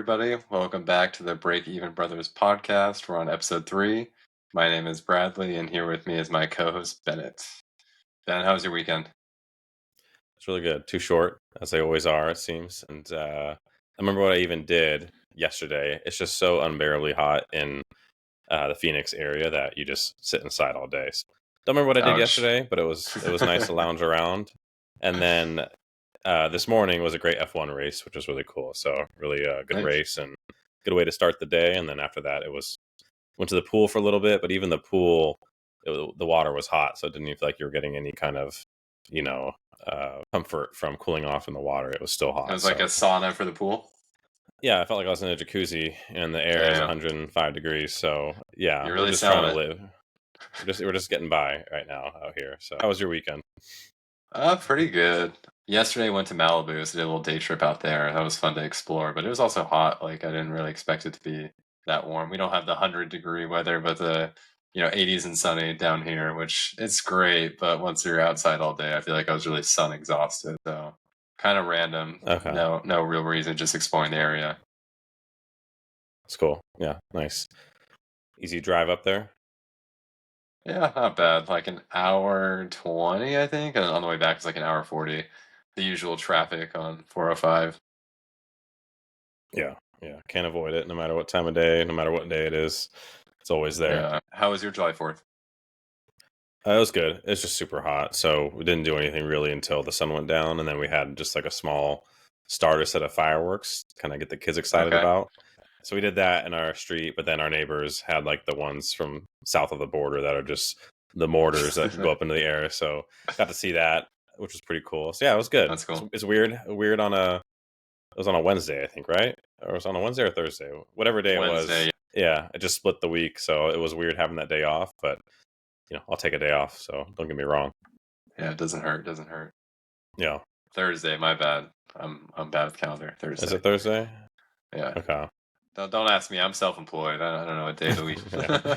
everybody. Welcome back to the Breakeven Brothers podcast. We're on episode 3. My name is Bradley, and here with me is my co-host Bennett. Ben, how was your weekend? It's really good. Too short, as they always are, it seems. And I remember what I even did yesterday. It's just so unbearably hot in the Phoenix area that you just sit inside all day. So, don't remember what I did Ouch. yesterday, but it was nice to lounge around. And then this morning was a great F1 race, which was really cool. So really good Nice. race and good way to start the day. And then after that, went to the pool for a little bit, but even the pool, the water was hot, so it didn't even feel like you were getting any kind of, you know, comfort from cooling off in the water. It was still It hot. was like a So sauna for the pool. yeah, I felt like I was in a jacuzzi and the air is Damn. 105 degrees. So yeah, You're we're really just trying to selling it. live. We're just getting by right now out here. So how was your weekend? Pretty good. Yesterday I went to Malibu, so did a little day trip out there. That was fun to explore, but it was also hot. Like I didn't really expect it to be that warm. We don't have the 100-degree weather, but the 80s and sunny down here, which it's great. But once you're outside all day, I feel like I was really sun exhausted. So kind of random. Okay, No real reason, just exploring the area. that's cool. Yeah, nice. Easy drive up there. Yeah, not bad. Like an hour 20, I think, and on the way back it's like an hour 40. The usual traffic on 405. Yeah, yeah, can't avoid it. No matter what time of day, no matter what day it is, it's always there. Yeah. How was your July 4th? It was good. It's just super hot, so we didn't do anything really until the sun went down, and then we had just like a small starter set of fireworks, kind of get the kids excited Okay. about. So we did that in our street, but then our neighbors had like the ones from south of the border that are just the mortars that go up into the air. So got to see that, which was pretty cool. So yeah, it was good. That's cool. It's weird on a it was on a Wednesday, I think, right? Or it was on a Wednesday or Thursday, whatever day it Wednesday. was. Yeah, it just split the week, so it was weird having that day off, but I'll take a day off, so don't get me wrong. Yeah, it doesn't hurt. Doesn't hurt. Yeah. Thursday, my bad. I'm bad with calendar. Is Thursday. it Thursday? Yeah. Okay. Don't ask me. I'm self-employed. I don't know what day of the week. Yeah.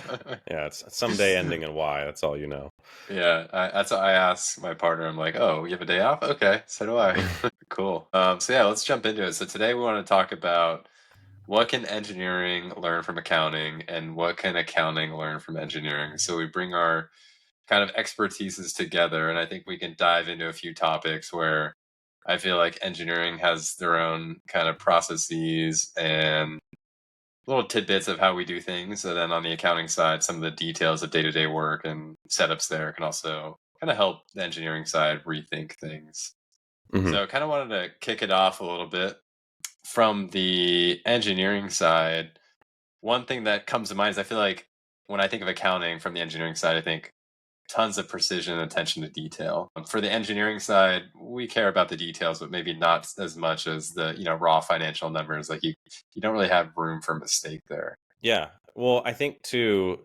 Yeah, it's someday ending in Y. That's all you know. Yeah, that's what I ask my partner. I'm like, oh, you have a day off? Okay, so do I. Cool. So yeah, let's jump into it. So today we want to talk about what can engineering learn from accounting and what can accounting learn from engineering. So we bring our kind of expertises together, and I think we can dive into a few topics where I feel like engineering has their own kind of processes and little tidbits of how we do things. And then on the accounting side, some of the details of day-to-day work and setups there can also kind of help the engineering side rethink things. Hmm. So I kind of wanted to kick it off a little bit from the engineering side. One thing that comes to mind is I feel like when I think of accounting from the engineering side, I think tons of precision and attention to detail. For the engineering side, we care about the details, but maybe not as much as the raw financial numbers. Like you don't really have room for mistake there. Yeah. Well, I think too,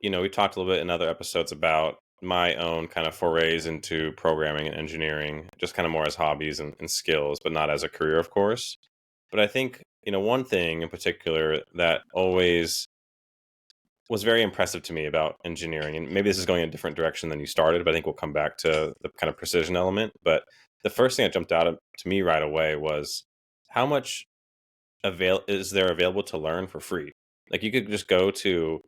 we talked a little bit in other episodes about my own kind of forays into programming and engineering, just kind of more as hobbies and skills, but not as a career, of course. But I think, one thing in particular that always was very impressive to me about engineering, and maybe this is going in a different direction than you started, but I think we'll come back to the kind of precision element. But the first thing that jumped out to me right away was how much is there available to learn for free. Like you could just go to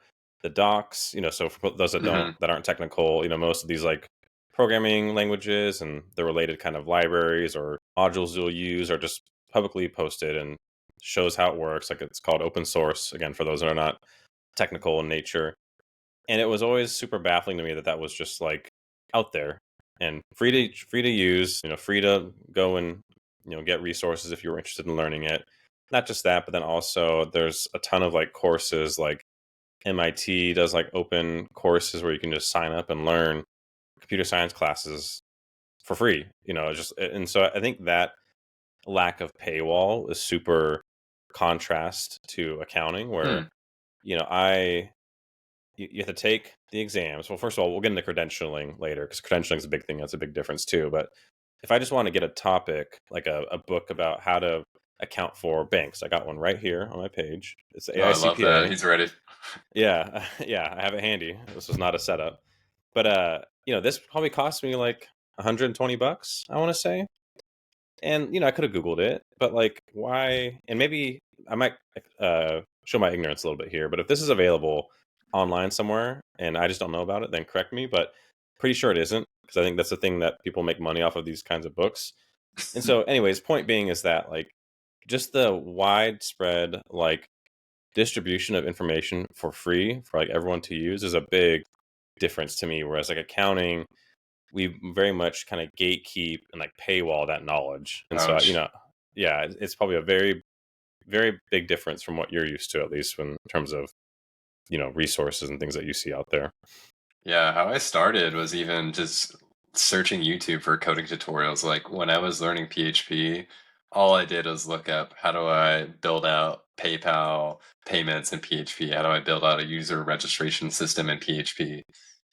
the docs, so for those Hmm. that aren't technical, most of these like programming languages and the related kind of libraries or modules you'll use are just publicly posted and shows how it works. Like it's called open source, again, for those that are not technical in nature. And it was always super baffling to me that was just like out there and free to use, free to go and get resources if you were interested in learning it. Not just that, but then also there's a ton of like courses, like MIT does like open courses where you can just sign up and learn computer science classes for free, just. And so I think that lack of paywall is super contrast to accounting where, Hmm. I you have to take the exams. Well, first of all, we'll get into credentialing later because credentialing is a big thing. That's a big difference too. But if I just want to get a topic, like a book about how to account for banks, I got one right here on my page. It's the Oh, I love that. AICPA. He's ready. Yeah, yeah, I have it handy. This was not a setup, but this probably cost me like $120. I want to say, And I could have Googled it, but like, why? And maybe I might show my ignorance a little bit here. But if this is available online somewhere and I just don't know about it, then correct me. But pretty sure it isn't, because I think that's the thing that people make money off of these kinds of books. And so, anyways, point being is that like just the widespread like distribution of information for free for like everyone to use is a big difference to me. Whereas like accounting, we very much kind of gatekeep and like paywall that knowledge. And so, Ouch. yeah, it's probably a very, very big difference from what you're used to, at least in terms of, resources and things that you see out there. Yeah, how I started was even just searching YouTube for coding tutorials. Like when I was learning PHP, all I did was look up how do I build out PayPal payments in PHP? How do I build out a user registration system in PHP?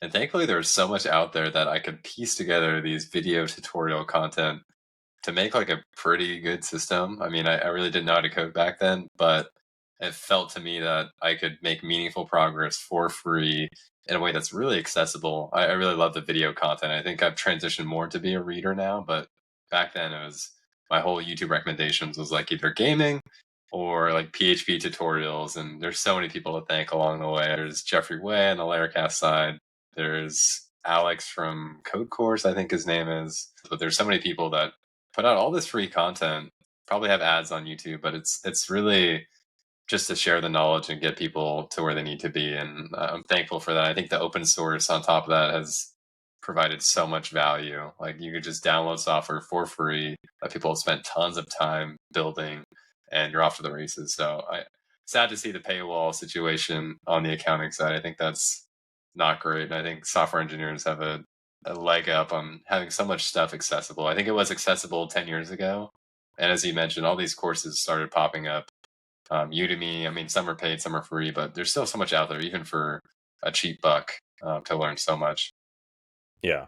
And thankfully, there's so much out there that I could piece together these video tutorial content to make like a pretty good system. I mean, I really didn't know how to code back then, but it felt to me that I could make meaningful progress for free in a way that's really accessible. I really love the video content. I think I've transitioned more to be a reader now, but back then it was my whole YouTube recommendations was like either gaming or like PHP tutorials. And there's so many people to thank along the way. There's Jeffrey Way on the Laracast side. There's Alex from Code Course, I think his name is. But there's so many people that put out all this free content. Probably have ads on YouTube, but it's really just to share the knowledge and get people to where they need to be. And I'm thankful for that. I think the open source on top of that has provided so much value. Like you could just download software for free that people have spent tons of time building, and you're off to the races. So I sad to see the paywall situation on the accounting side. I think that's not great. And I think software engineers have a leg up on having so much stuff accessible. I think it was accessible 10 years ago. And as you mentioned, all these courses started popping up. Udemy, I mean, some are paid, some are free, but there's still so much out there, even for a cheap buck, to learn so much. Yeah.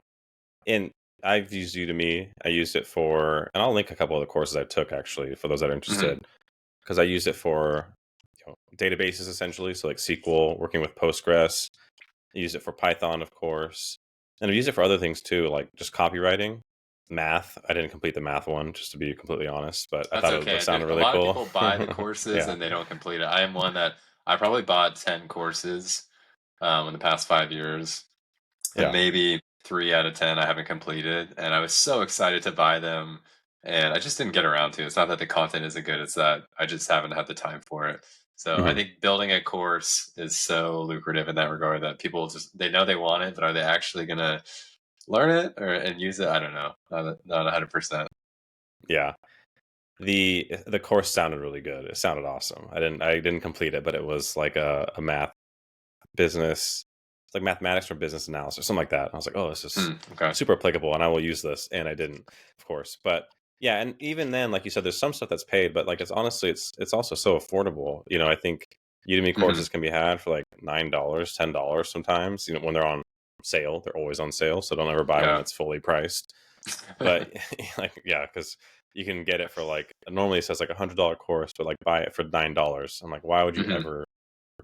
And I've used Udemy. I used it for, and I'll link a couple of the courses I took actually for those that are Hmm. interested, because I used it for databases essentially. So like SQL, working with Postgres. I use it for Python, of course. And I've used it for other things too, like just copywriting, math. I didn't complete the math one, just to be completely honest, but I That's thought it okay. sounded A really lot of cool. people buy the courses Yeah. and they don't complete it. I am one that I probably bought 10 courses in the past 5 years, and Yeah. maybe 3 out of 10 I haven't completed. And I was so excited to buy them, and I just didn't get around to it. It's not that the content isn't good, it's that I just haven't had the time for it. So I Hmm. think building a course is so lucrative in that regard that people just they know they want it, but are they actually gonna learn it or and use it? I don't know. Not 100%. Yeah. The course sounded really good. It sounded awesome. I didn't complete it, but it was like a math business, it's like mathematics for business analysis or something like that. I was like, oh, this is Okay. super applicable and I will use this. And I didn't, of course. But yeah, and even then, like you said, there's some stuff that's paid, but like it's honestly it's also so affordable. I think Udemy Hmm. courses can be had for like $9, $10 sometimes. When they're on sale, they're always on sale. So don't ever buy one Yeah. that's fully priced. But like, yeah, because you can get it for like normally it says like $100 course, but like buy it for $9. I'm like, why would you Hmm. ever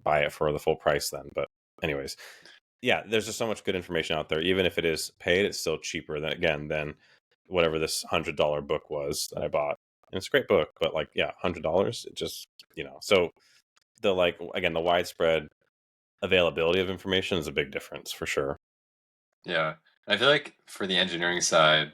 buy it for the full price then? But anyways, yeah, there's just so much good information out there. Even if it is paid, it's still cheaper than whatever this $100 book was that I bought. And it's a great book, but like, yeah, $100, it just, so the like again, the widespread availability of information is a big difference for sure. Yeah. I feel like for the engineering side,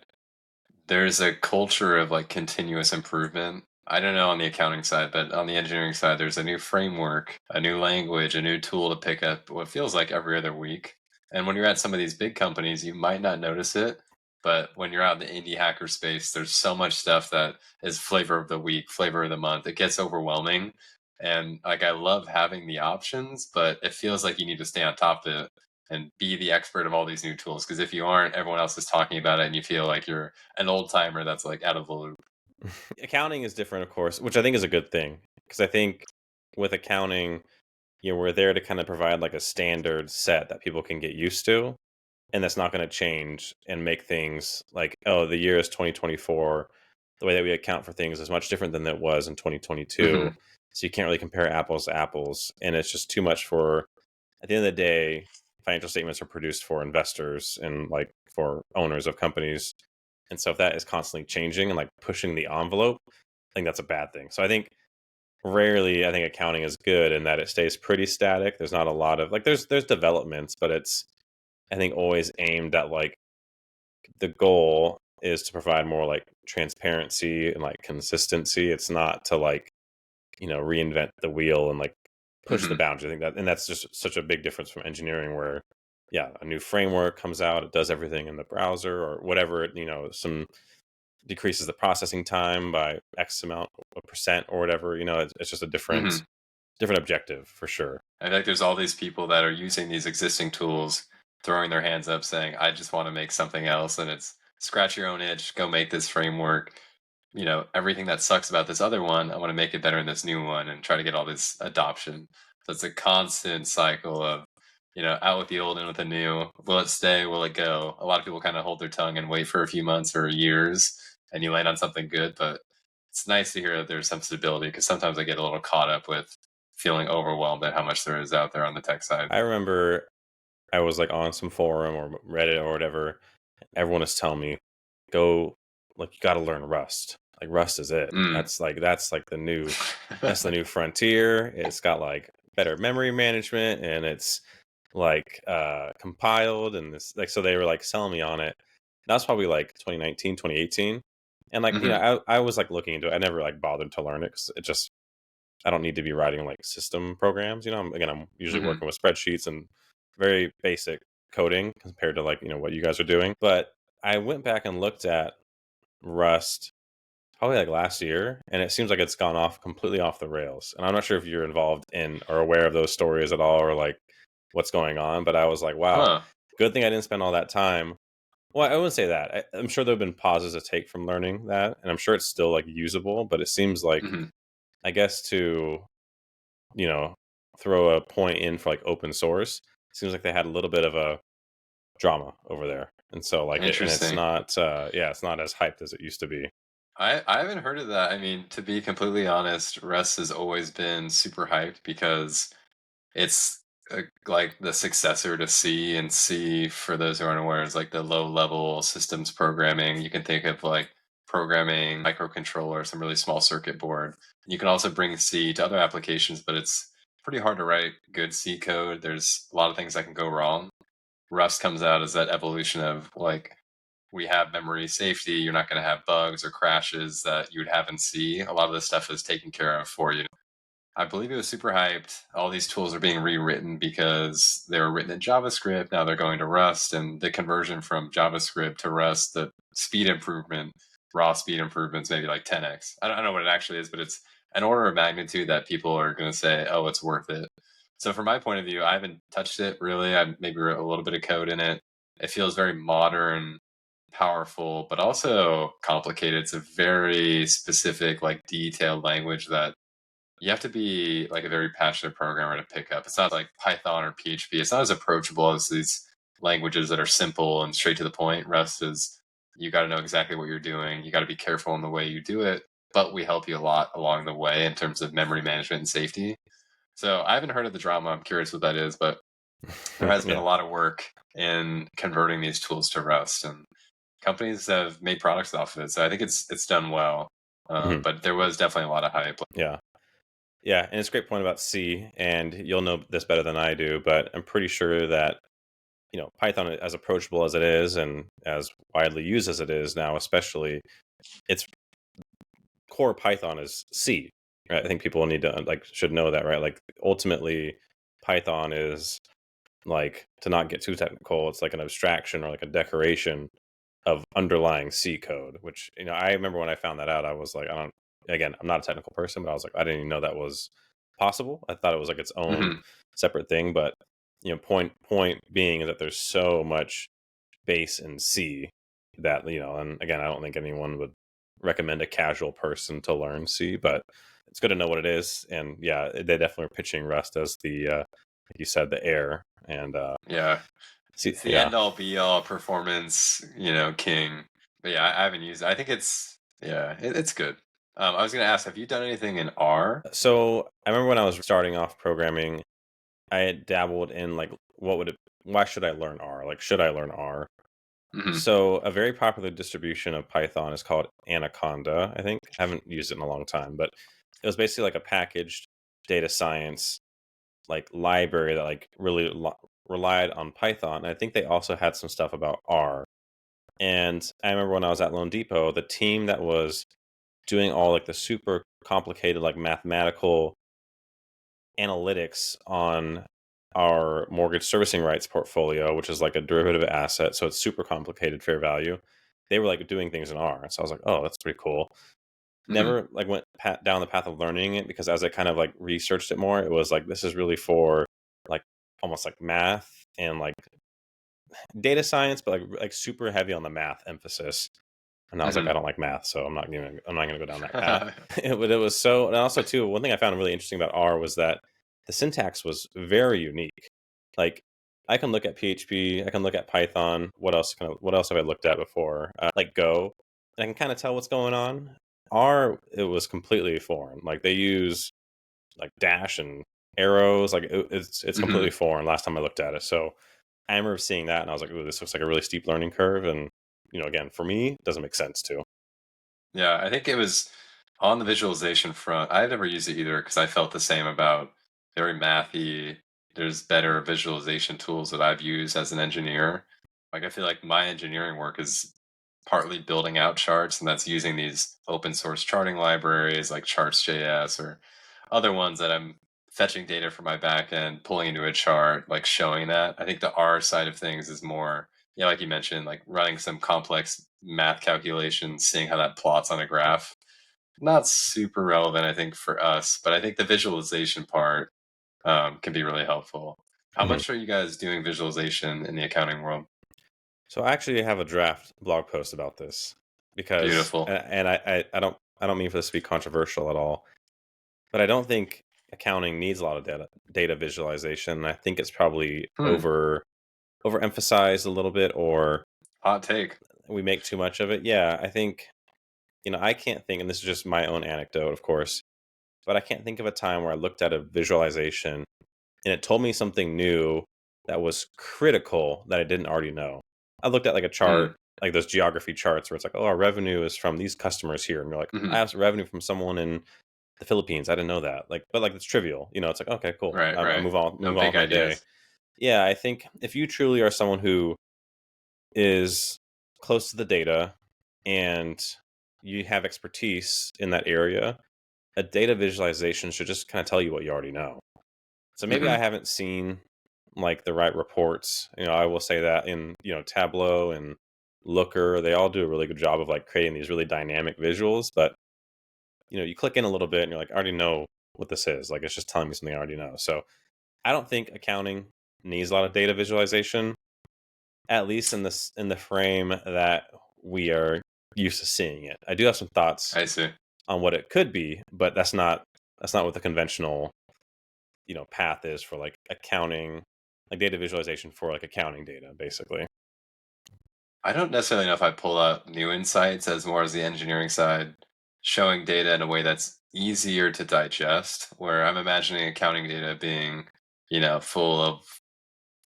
there's a culture of like continuous improvement. I don't know on the accounting side, but on the engineering side, there's a new framework, a new language, a new tool to pick up what feels like every other week. And when you're at some of these big companies, you might not notice it. But when you're out in the indie hacker space, there's so much stuff that is flavor of the week, flavor of the month. It gets overwhelming. And like, I love having the options, but it feels like you need to stay on top of it and be the expert of all these new tools. Because if you aren't, everyone else is talking about it and you feel like you're an old timer that's like out of the loop. Accounting is different, of course, which I think is a good thing because I think with accounting, we're there to kind of provide like a standard set that people can get used to, and that's not going to change and make things like, oh, the year is 2024. The way that we account for things is much different than it was in 2022. Hmm. So you can't really compare apples to apples, and it's just too much for. At the end of the day, financial statements are produced for investors and like for owners of companies And so if that is constantly changing and like pushing the envelope, I think that's a bad thing. So I think rarely I think accounting is good in that it stays pretty static. There's not a lot of like there's developments, but it's I think always aimed at like the goal is to provide more like transparency and like consistency. It's not to like, reinvent the wheel and like push the Hmm. boundaries. I think that, and that's just such a big difference from engineering where, yeah, a new framework comes out, it does everything in the browser or whatever, some decreases the processing time by X amount of percent or whatever, it's just a Hmm. different objective for sure. I think there's all these people that are using these existing tools, throwing their hands up, saying, "I just want to make something else," and it's scratch your own itch, go make this framework. Everything that sucks about this other one, I want to make it better in this new one and try to get all this adoption. So it's a constant cycle of, out with the old, in with the new. Will it stay? Will it go? A lot of people kind of hold their tongue and wait for a few months or years and you land on something good. But it's nice to hear that there's some stability because sometimes I get a little caught up with feeling overwhelmed at how much there is out there on the tech side. I remember I was like on some forum or Reddit or whatever. Everyone is telling me, go like you got to learn Rust. Like Rust is it. Mm. That's like the new frontier. It's got like better memory management and it's like compiled and this like so they were like selling me on it. That was probably like 2019, 2018. And like, Hmm. I was like looking into it. I never like bothered to learn it because it just I don't need to be writing like system programs. I'm usually Hmm. working with spreadsheets and very basic coding compared to like, what you guys are doing. But I went back and looked at Rust probably like last year and it seems like it's gone off completely off the rails. And I'm not sure if you're involved in or aware of those stories at all or like what's going on, but I was like, wow, Huh. good thing I didn't spend all that time. Well, I wouldn't say that. I'm sure there have been pauses to take from learning that, and I'm sure it's still like usable, but it seems like Hmm. I guess to you know, throw a point in for like open source, seems like they had a little bit of a drama over there. And so like it and it's Interesting. not yeah, it's not as hyped as it used to be. I haven't heard of that. I mean, to be completely honest, Rust has always been super hyped because it's like the successor to C, and C, for those who aren't aware, is like the low level systems programming. You can think of like programming microcontroller, some really small circuit board. You can also bring C to other applications, but it's pretty hard to write good C code. There's a lot of things that can go wrong. Rust comes out as that evolution of like, we have memory safety. You're not going to have bugs or crashes that you would have in C. A lot of this stuff is taken care of for you. I believe it was super hyped. All these tools are being rewritten because they were written in JavaScript. Now they're going to Rust, and the conversion from JavaScript to Rust, the speed improvement, raw speed improvements, maybe like 10x. I don't know what it actually is, but it's an order of magnitude that people are going to say, "Oh, it's worth it." So, from my point of view, I haven't touched it really. I maybe wrote a little bit of code in it. It feels very modern, powerful, but also complicated. It's a very specific, like detailed language that you have to be like a very passionate programmer to pick up. It's not like Python or PHP. It's not as approachable as these languages that are simple and straight to the point. Rust is, you got to know exactly what you're doing. You got to be careful in the way you do it, but we help you a lot along the way in terms of memory management and safety. So I haven't heard of the drama. I'm curious what that is, but there has been a Yeah. lot of work in converting these tools to Rust, and companies have made products off of it. So I think it's done well. Mhm. But there was definitely a lot of hype. Yeah. Yeah, and it's a great point about C, and you'll know this better than I do, but I'm pretty sure that, Python as approachable as it is and as widely used as it is now, especially, its core Python is C. Right? I think people need to like should know that, right? Like ultimately Python is like to not get too technical, it's like an abstraction or like a decoration of underlying C code, which, I remember when I found that out, I was like, I don't, again, I'm not a technical person, but I was like, I didn't even know that was possible. I thought it was like its own Mhm. separate thing. But, point being is that there's so much base in C that, and again, I don't think anyone would recommend a casual person to learn C, but it's good to know what it is. And yeah, they definitely are pitching Rust as the, like you said, the air. And Yeah. see, It's the yeah. end all be all performance, king. But yeah, I haven't used it. I think yeah, it's good. I was going to ask, have you done anything in R? So I remember when I was starting off programming, I had dabbled in like, why should I learn R? Like, should I learn R? Hmm. So a very popular distribution of Python is called Anaconda, I think. I haven't used it in a long time, but it was basically like a packaged data science like library that like really relied on Python. And I think they also had some stuff about R. And I remember when I was at Loan Depot, the team that was doing all like the super complicated like mathematical analytics on our mortgage servicing rights portfolio, which is like a derivative asset, so it's super complicated fair value. They were like doing things in R, so I was like, "Oh, that's pretty cool." Hmm. Never like went down the path of learning it because as I kind of like researched it more, it was like this is really for like almost like math and like data science, but like super heavy on the math emphasis. And I was like, I Hmm. don't like math, so I'm not gonna go down that path. But it was so, and also too, one thing I found really interesting about R was that the syntax was very unique. Like I can look at PHP, I can look at Python. What else have I looked at before? Like Go, and I can kind of tell what's going on. R, it was completely foreign. Like they use like dash and arrows. Like it's completely Hmm. foreign. Last time I looked at it, so I remember seeing that, and I was like, "Ooh, this looks like a really steep learning curve." And again, for me, it doesn't make sense too. Yeah, I think it was on the visualization front. I never used it either because I felt the same about very mathy. There's better visualization tools that I've used as an engineer. Like I feel like my engineering work is partly building out charts, and that's using these open source charting libraries like Charts.js or other ones that I'm fetching data from my backend, pulling into a chart, like showing that. I think the R side of things is more, yeah, like you mentioned, like running some complex math calculations, seeing how that plots on a graph. Not super relevant, I think, for us, but I think the visualization part can be really helpful. How Mhm. much are you guys doing visualization in the accounting world? So I actually have a draft blog post about this because, Beautiful. and I don't mean for this to be controversial at all, but I don't think accounting needs a lot of data visualization. I think it's probably Hmm. overemphasized a little bit, or Hot take. we make too much of it. Yeah, I think I can't think, and this is just my own anecdote, of course, but I can't think of a time where I looked at a visualization and it told me something new that was critical that I didn't already know. I looked at like a Hmm. chart, like those geography charts where it's like, oh, our revenue is from these customers here. And you're like, I Hmm. have some revenue from someone in the Philippines. I didn't know that. Like, but like it's trivial. It's like, okay, cool. Right, I right. No move on with big my day. ideas. Yeah, I think if you truly are someone who is close to the data and you have expertise in that area, a data visualization should just kind of tell you what you already know. So maybe I Hmm. haven't seen like the right reports. I will say that in, Tableau and Looker, they all do a really good job of like creating these really dynamic visuals, but you click in a little bit and you're like, I already know what this is. Like it's just telling me something I already know. So I don't think accounting needs a lot of data visualization, at least in the frame that we are used to seeing it. I do have some thoughts I see. on what it could be, but that's not what the conventional path is for like accounting, like data visualization for like accounting data, basically. I don't necessarily know if I pull out new insights as more as the engineering side, showing data in a way that's easier to digest, where I'm imagining accounting data being, full of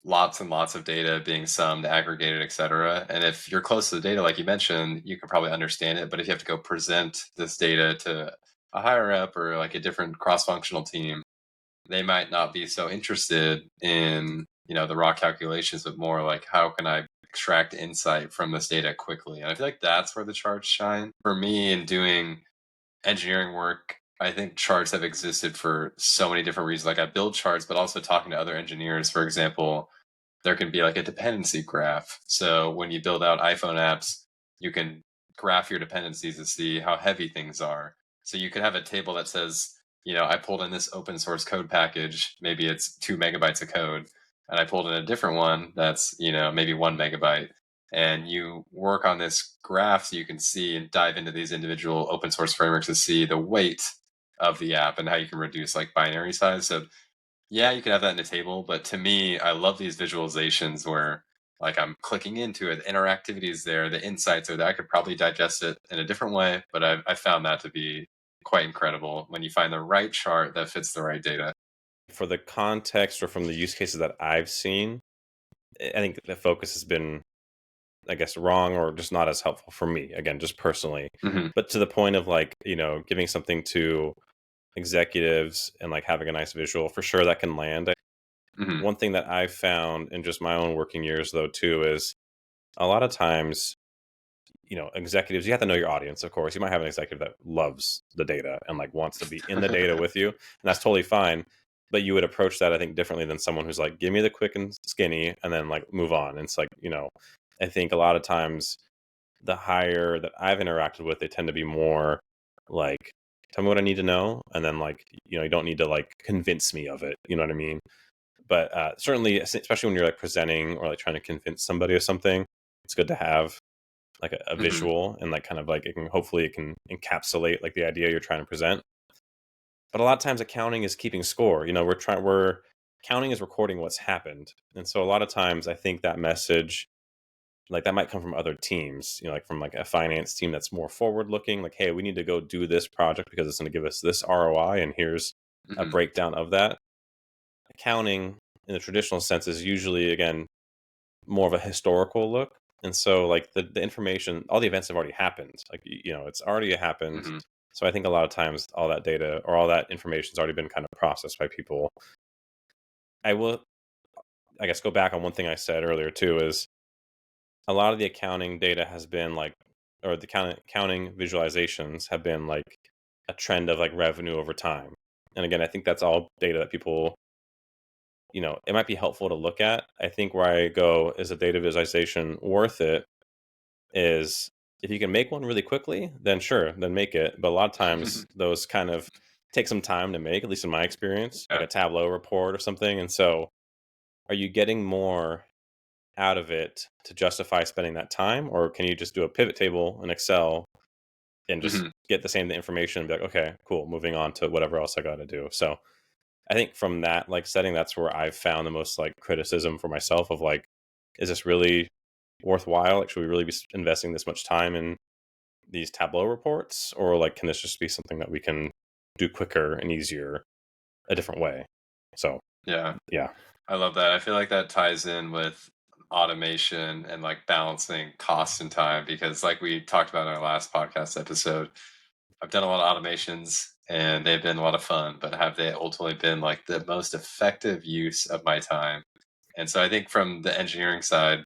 lots and lots of data being summed, aggregated, et cetera. And if you're close to the data, like you mentioned, you can probably understand it. But if you have to go present this data to a higher up or like a different cross-functional team, they might not be so interested in the raw calculations, but more like how can I extract insight from this data quickly. And I feel like that's where the charts shine for me in doing engineering work. I think charts have existed for so many different reasons. Like I build charts, but also talking to other engineers. For example, there can be like a dependency graph. So when you build out iPhone apps, you can graph your dependencies to see how heavy things are. So you could have a table that says, I pulled in this open source code package, maybe it's 2 megabytes of code, and I pulled in a different one that's, maybe 1 megabyte. And you work on this graph so you can see and dive into these individual open source frameworks to see the weight of the app and how you can reduce like binary size. So yeah, you can have that in a table, but to me, I love these visualizations where like I'm clicking into it, the interactivity is there, the insights are there. I could probably digest it in a different way, but I found that to be quite incredible when you find the right chart that fits the right data. For the context or from the use cases that I've seen, I think the focus has been I guess, wrong or just not as helpful for me, again, just personally. Hmm. But to the point of like, giving something to executives and like having a nice visual, for sure that can land. Hmm. One thing that I've found in just my own working years, though, too, is a lot of times, executives, you have to know your audience, of course. You might have an executive that loves the data and like wants to be in the data with you, and that's totally fine. But you would approach that, I think, differently than someone who's like, give me the quick and skinny and then like move on. And it's like, I think a lot of times the hire that I've interacted with, they tend to be more like, tell me what I need to know. And then like, you don't need to like convince me of it. You know what I mean? But certainly, especially when you're like presenting or like trying to convince somebody of something, it's good to have like a Hmm. visual and like kind of like hopefully it can encapsulate like the idea you're trying to present. But a lot of times accounting is keeping score. We're counting is recording what's happened. And so a lot of times I think that message, like that might come from other teams, like from like a finance team that's more forward looking, like, hey, we need to go do this project because it's going to give us this ROI and here's a Hmm. breakdown of that. Accounting in the traditional sense is usually, again, more of a historical look. And so like the information, all the events have already happened. Like, it's already happened. Hmm. So I think a lot of times all that data or all that information's already been kind of processed by people. I will, I guess, go back on one thing I said earlier too, is a lot of the accounting data has been like, or the accounting visualizations have been like a trend of like revenue over time. And again, I think that's all data that people, it might be helpful to look at. I think where I go, is a data visualization worth it, is if you can make one really quickly, then sure, then make it. But a lot of times those kind of take some time to make, at least in my experience, like Yeah. a Tableau report or something. And so are you getting more out of it to justify spending that time? Or can you just do a pivot table in Excel and just Hmm. get the same information and be like, okay, cool, moving on to whatever else I got to do. So I think from that like setting, that's where I've found the most like criticism for myself of like, is this really worthwhile? Like, should we really be investing this much time in these Tableau reports, or like can this just be something that we can do quicker and easier a different way? So Yeah. yeah. I love that. I feel like that ties in with automation and like balancing cost and time because, like we talked about in our last podcast episode, I've done a lot of automations and they've been a lot of fun, but have they ultimately been like the most effective use of my time? And so I think from the engineering side,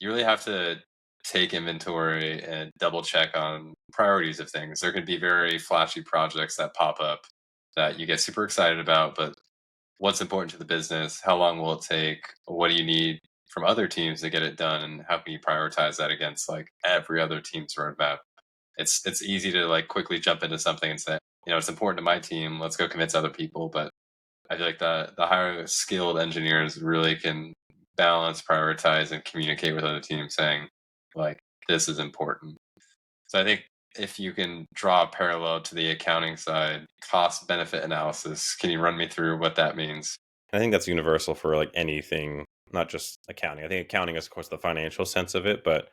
you really have to take inventory and double check on priorities of things. There could be very flashy projects that pop up that you get super excited about, but what's important to the business? How long will it take? What do you need from other teams to get it done? And how can you prioritize that against like every other team's roadmap? It's easy to like quickly jump into something and say, it's important to my team. Let's go convince other people. But I feel like the higher skilled engineers really can balance, prioritize, and communicate with other teams, saying like this is important. So I think if you can draw a parallel to the accounting side, cost benefit analysis, can you run me through what that means? I think that's universal for like anything, not just accounting. I think accounting is of course the financial sense of it, but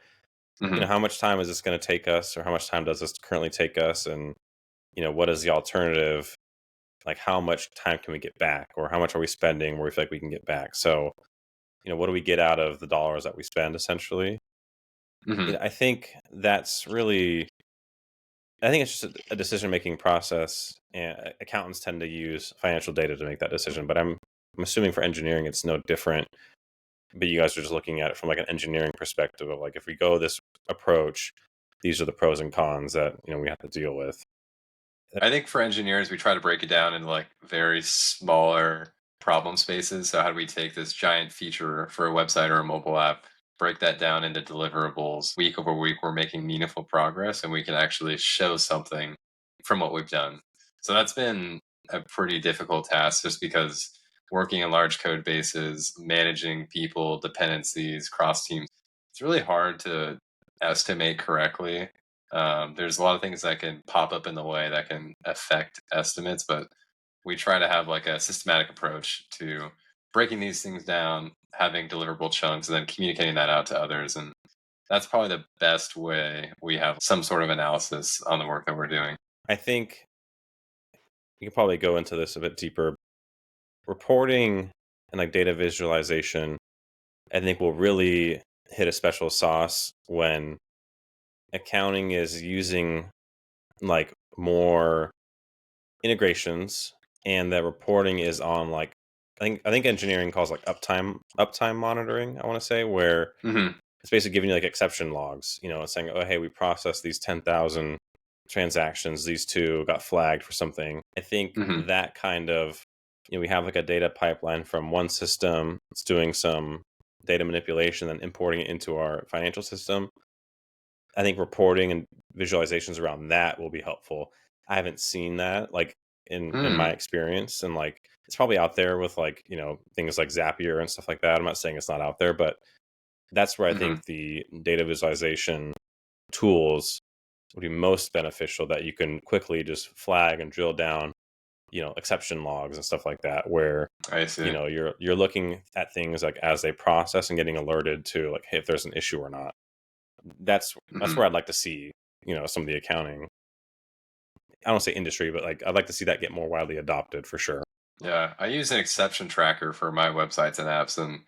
Hmm. how much time is this going to take us, or how much time does this currently take us, and what is the alternative? Like how much time can we get back, or how much are we spending where we feel like we can get back? So what do we get out of the dollars that we spend essentially? Hmm. I think that's really, I think it's just a decision making process, and accountants tend to use financial data to make that decision. But I'm assuming for engineering it's no different. But you guys are just looking at it from like an engineering perspective of like, if we go this approach, these are the pros and cons that we have to deal with. I think for engineers, we try to break it down into like very smaller problem spaces. So how do we take this giant feature for a website or a mobile app, break that down into deliverables week over week? We're making meaningful progress and we can actually show something from what we've done. So that's been a pretty difficult task just because working in large code bases, managing people, dependencies, cross teams, it's really hard to estimate correctly. There's a lot of things that can pop up in the way that can affect estimates, but we try to have like a systematic approach to breaking these things down, having deliverable chunks, and then communicating that out to others. And that's probably the best way we have some sort of analysis on the work that we're doing. I think you can probably go into this a bit deeper. Reporting and like data visualization, I think will really hit a special sauce when accounting is using like more integrations and that reporting is on like I think engineering calls like uptime monitoring, I want to say, where Hmm. it's basically giving you like exception logs. It's saying, oh hey, we processed these 10,000 transactions, these two got flagged for something. I think Hmm. that kind of, we have like a data pipeline from one system, it's doing some data manipulation and importing it into our financial system. I think reporting and visualizations around that will be helpful. I haven't seen that like in my Mm. experience, and like it's probably out there with like things like Zapier and stuff like that. I'm not saying it's not out there, but that's where I Hmm. think the data visualization tools would be most beneficial, that you can quickly just flag and drill down exception logs and stuff like that, where I see. you're looking at things like as they process and getting alerted to like, hey, if there's an issue or not. That's Hmm. where I'd like to see some of the accounting, I don't say industry, but like I'd like to see that get more widely adopted for sure. Yeah, I use an exception tracker for my websites and apps, and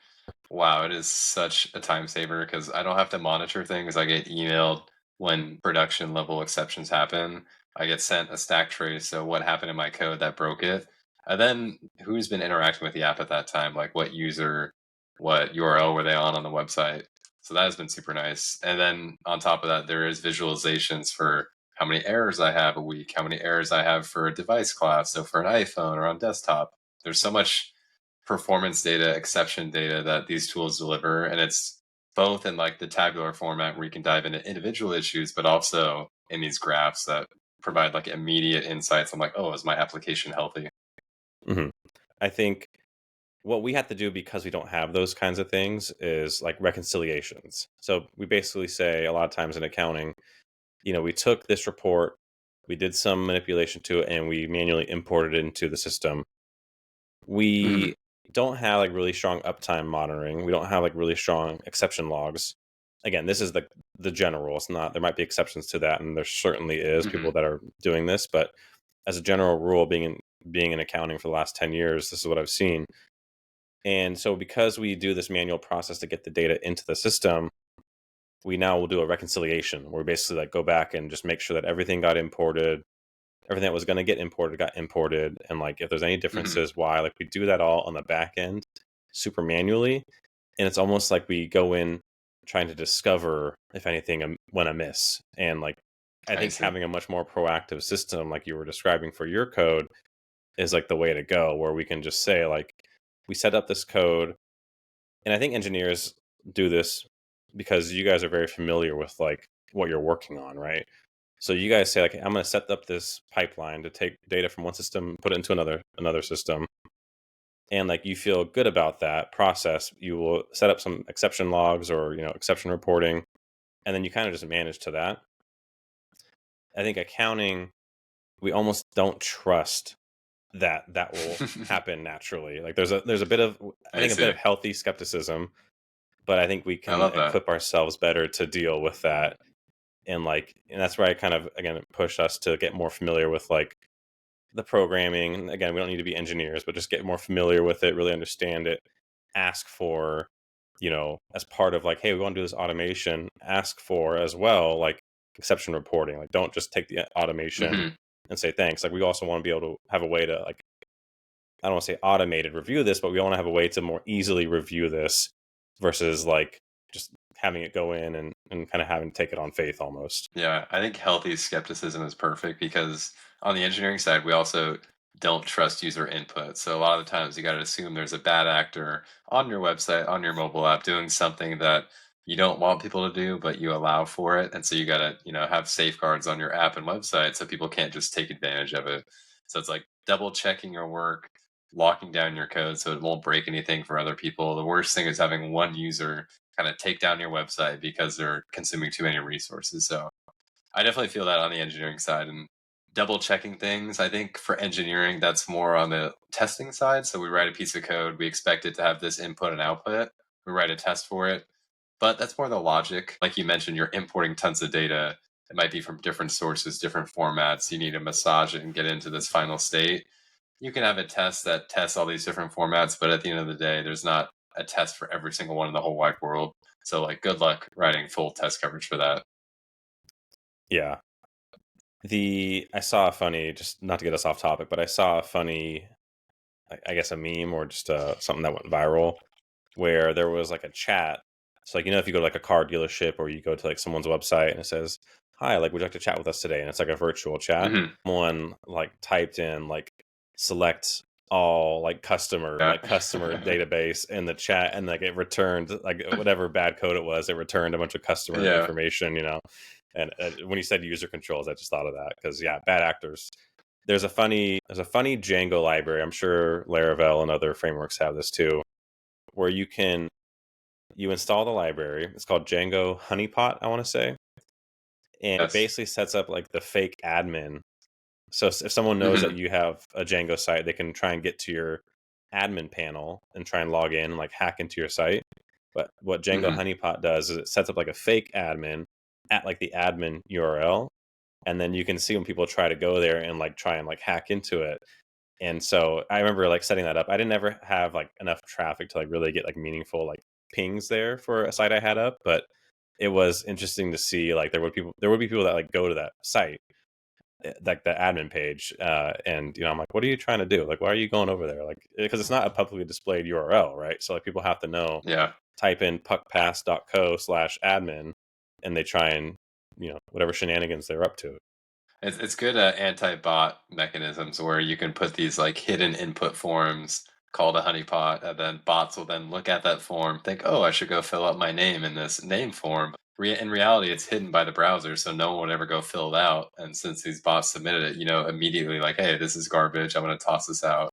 wow, it is such a time saver because I don't have to monitor things. I get emailed when production level exceptions happen. I get sent a stack trace, so what happened in my code that broke it, and then who's been interacting with the app at that time, like what user, what URL were they on the website. So that has been super nice. And then on top of that, there is visualizations for how many errors I have a week, how many errors I have for a device class. So for an iPhone or on desktop, there's so much performance data, exception data that these tools deliver. And it's both in like the tabular format where you can dive into individual issues, but also in these graphs that provide like immediate insights. I'm like, oh, is my application healthy? hmm I think what we have to do, because we don't have those kinds of things, is like reconciliations. So we basically say a lot of times in accounting, we took this report, we did some manipulation to it, and we manually imported it into the system. Hmm. We don't have like really strong uptime monitoring. We don't have like really strong exception logs. Again, this is the general. It's not, there might be exceptions to that, and there certainly is Hmm. people that are doing this, but as a general rule, being in accounting for the last 10 years, this is what I've seen. And so because we do this manual process to get the data into the system, we now will do a reconciliation where we basically like go back and just make sure that everything got imported, everything that was going to get imported got imported, and like if there's any Hmm. differences, why. Like we do that all on the back end super manually, and it's almost like we go in trying to discover if anything went amiss. And like I I think see. having a much more proactive system like you were describing for your code is like the way to go, where we can just say like, we set up this code. And I think engineers do this because you guys are very familiar with like what you're working on, right? So you guys say like, I'm going to set up this pipeline to take data from one system, put it into another system, and like you feel good about that process. You will set up some exception logs or exception reporting, and then you kind of just manage to that. I think accounting, we almost don't trust that will happen naturally. Like there's a bit of, I I think, a bit see. of healthy skepticism, but I think we I can love that. equip ourselves better to deal with that. And that's where I kind of again push us to get more familiar with like the programming. And again, we don't need to be engineers, but just get more familiar with it, really understand it, ask for, as part of like, hey, we want to do this automation, ask for as well like exception reporting. Like don't just take the automation Hmm. and say thanks. Like we also want to be able to have a way to like, I don't want to say automated review this, but we want to have a way to more easily review this versus like just having it go in and kind of having to take it on faith almost. Yeah, I think healthy skepticism is perfect because on the engineering side, we also don't trust user input. So a lot of the times you got to assume there's a bad actor on your website, on your mobile app doing something that you don't want people to do, but you allow for it. And so you got to, have safeguards on your app and website so people can't just take advantage of it. So it's like double checking your work, locking down your code so it won't break anything for other people. The worst thing is having one user kind of take down your website because they're consuming too many resources. So I definitely feel that on the engineering side and double checking things. I think for engineering, that's more on the testing side. So we write a piece of code, we expect it to have this input and output, we write a test for it. But that's more the logic. Like you mentioned, you're importing tons of data. It might be from different sources, different formats. You need to massage it and get into this final state. You can have a test that tests all these different formats, but at the end of the day, there's not a test for every single one in the whole wide world. So like, good luck writing full test coverage for that. Yeah. I saw a funny, just not to get us off topic, but I saw a funny, I guess a meme or just something that went viral where there was like a chat. So like, if you go to like a car dealership or you go to like someone's website and it says, "Hi, like would you like to chat with us today?" And it's like a virtual chat. Hmm. Someone like typed in like select all Yeah. like customer database in the chat, and like it returned like whatever bad code it was, it returned a bunch of customer Yeah. information. And when you said user controls, I just thought of that because yeah, bad actors. There's a funny Django library. I'm sure Laravel and other frameworks have this too, where you install the library. It's called Django Honeypot, I want to say, and it Yes. basically sets up like the fake admin. So if someone knows that Hmm. you have a Django site, they can try and get to your admin panel and try and log in and like hack into your site. But what Django Hmm. Honeypot does is it sets up like a fake admin at like the admin URL, and then you can see when people try to go there and like try and like hack into it. And so I remember like setting that up. I didn't ever have like enough traffic to like really get like meaningful like pings there for a site I had up, but it was interesting to see like there would be people that like go to that site, like the admin page, and I'm like, what are you trying to do? Like, why are you going over there? Like, because it's not a publicly displayed URL, right? So like people have to know, Yeah. type in puckpass.co/admin, and they try and whatever shenanigans they're up to. It's good anti-bot mechanisms where you can put these like hidden input forms called a honeypot, and then bots will then look at that form, think, "Oh, I should go fill out my name in this name form." In reality, it's hidden by the browser, so no one would ever go fill it out. And since these bots submitted it, immediately like, "Hey, this is garbage. I'm going to toss this out."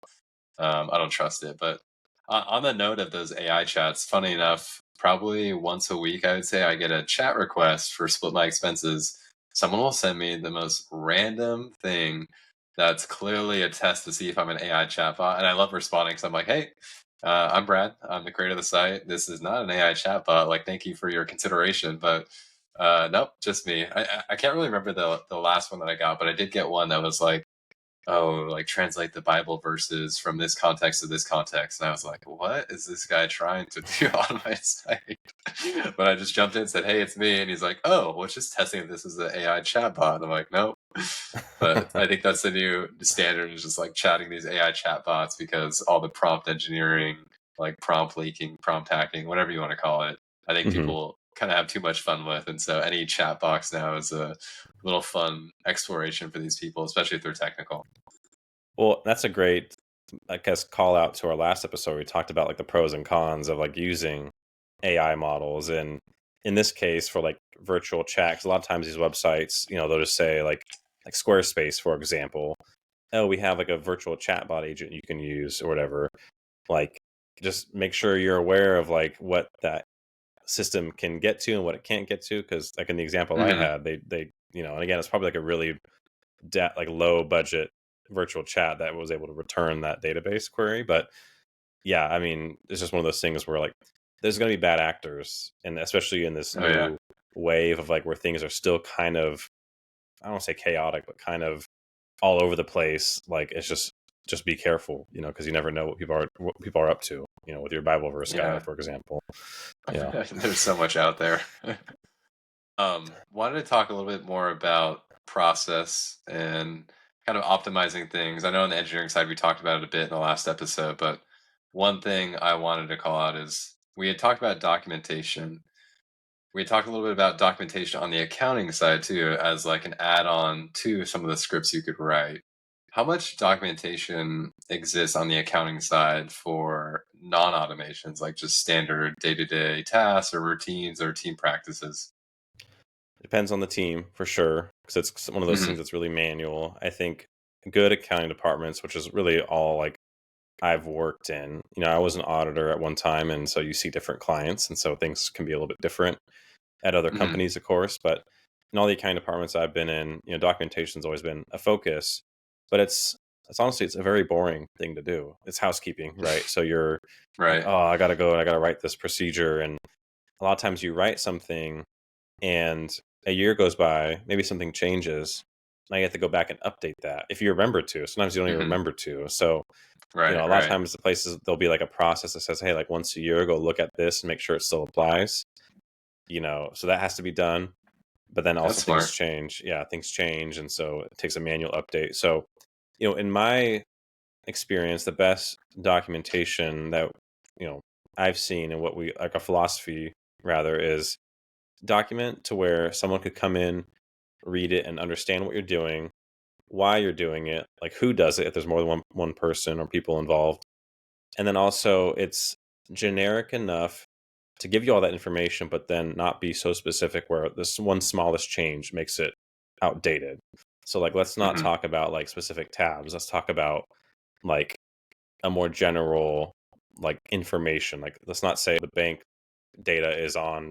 I don't trust it. But on the note of those AI chats, funny enough, probably once a week, I would say I get a chat request for Split My Expenses. Someone will send me the most random thing that's clearly a test to see if I'm an AI chatbot. And I love responding because I'm like, hey, I'm Brad. I'm the creator of the site. This is not an AI chatbot. Like, thank you for your consideration. But nope, just me. I can't really remember the last one that I got, but I did get one that was like, oh, like translate the Bible verses from this context to this context. And I was like, what is this guy trying to do on my site? But I just jumped in and said, hey, it's me. And he's like, oh, well, it's just testing if this is an AI chatbot. And I'm like, nope. But I think that's the new standard is just like chatting these AI chatbots because all the prompt engineering, like prompt leaking, prompt hacking, whatever you want to call it, I think Hmm. people kind of have too much fun with. And so any chat box now is a little fun exploration for these people, especially if they're technical. Well, that's a great, I guess, call out to our last episode. We talked about like the pros and cons of like using AI models, and in this case, for like virtual chat, 'cause a lot of times these websites, they'll just say like Squarespace, for example, oh, we have like a virtual chatbot agent you can use or whatever. Like, just make sure you're aware of like what that system can get to and what it can't get to. Because like in the example I Hmm. had, they and again, it's probably like a really like low budget virtual chat that was able to return that database query. But yeah, I mean, it's just one of those things where like there's going to be bad actors, and especially in this Oh yeah. new wave of like where things are still kind of, I don't want to say chaotic, but kind of all over the place. Like it's just be careful, because you never know what people are up to. With your Bible verse guy, Yeah. for example. Yeah. There's so much out there. Wanted to talk a little bit more about process and kind of optimizing things. I know on the engineering side we talked about it a bit in the last episode, but one thing I wanted to call out is we had talked about documentation. We had talked a little bit about documentation on the accounting side too, as like an add-on to some of the scripts you could write. How much documentation exists on the accounting side for non-automations, like just standard day-to-day tasks or routines or team practices? Depends on the team for sure, because it's one of those Hmm. things that's really manual. I think good accounting departments, which is really all like I've worked in. I was an auditor at one time, and so you see different clients, and so things can be a little bit different at other Hmm. companies, of course. But in all the accounting departments I've been in, documentation's always been a focus. But it's honestly it's a very boring thing to do. It's housekeeping, right? So you're like, Right. oh, I gotta go and I gotta write this procedure, and a lot of times you write something and a year goes by, maybe something changes. Now you have to go back and update that if you remember to. Sometimes you don't even Hmm. remember to. So Right, A lot of right. times the places there'll be like a process that says, hey, like once a year, go look at this and make sure it still applies. So that has to be done. But then That's also things smart. change. Yeah, things change, and so it takes a manual update. So, in my experience, the best documentation that you know I've seen, and what we like a philosophy rather, is document to where someone could come in, read it, and understand what you're doing, why you're doing it, like who does it if there's more than one person or people involved, and then also it's generic enough to give you all that information, but then not be so specific where this one smallest change makes it outdated. So like let's not Hmm. talk about like specific tabs. Let's talk about like a more general like information. Like let's not say the bank data is on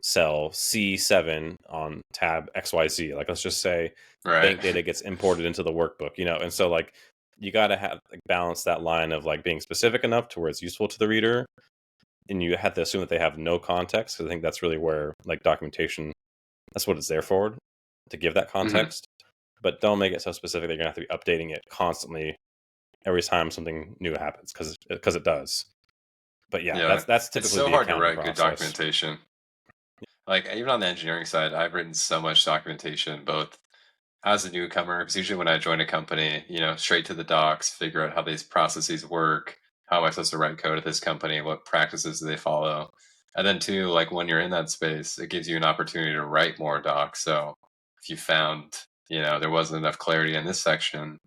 cell C7 on tab XYZ. Like let's just say Right. bank data gets imported into the workbook, and so like you got to have like balance that line of like being specific enough to where it's useful to the reader, and you have to assume that they have no context, 'cause I think that's really where like documentation, that's what it's there for, to give that Hmm. context. But don't make it so specific that you're gonna have to be updating it constantly every time something new happens, because it does. But yeah, Yeah. that's It's typically so the hard to accounting write good process. documentation. Like even on the engineering side, I've written so much documentation, both as a newcomer, because usually when I join a company, straight to the docs, figure out how these processes work, how am I supposed to write code at this company, what practices do they follow, and then two, like when you're in that space, it gives you an opportunity to write more docs. So if you found, there wasn't enough clarity in this section,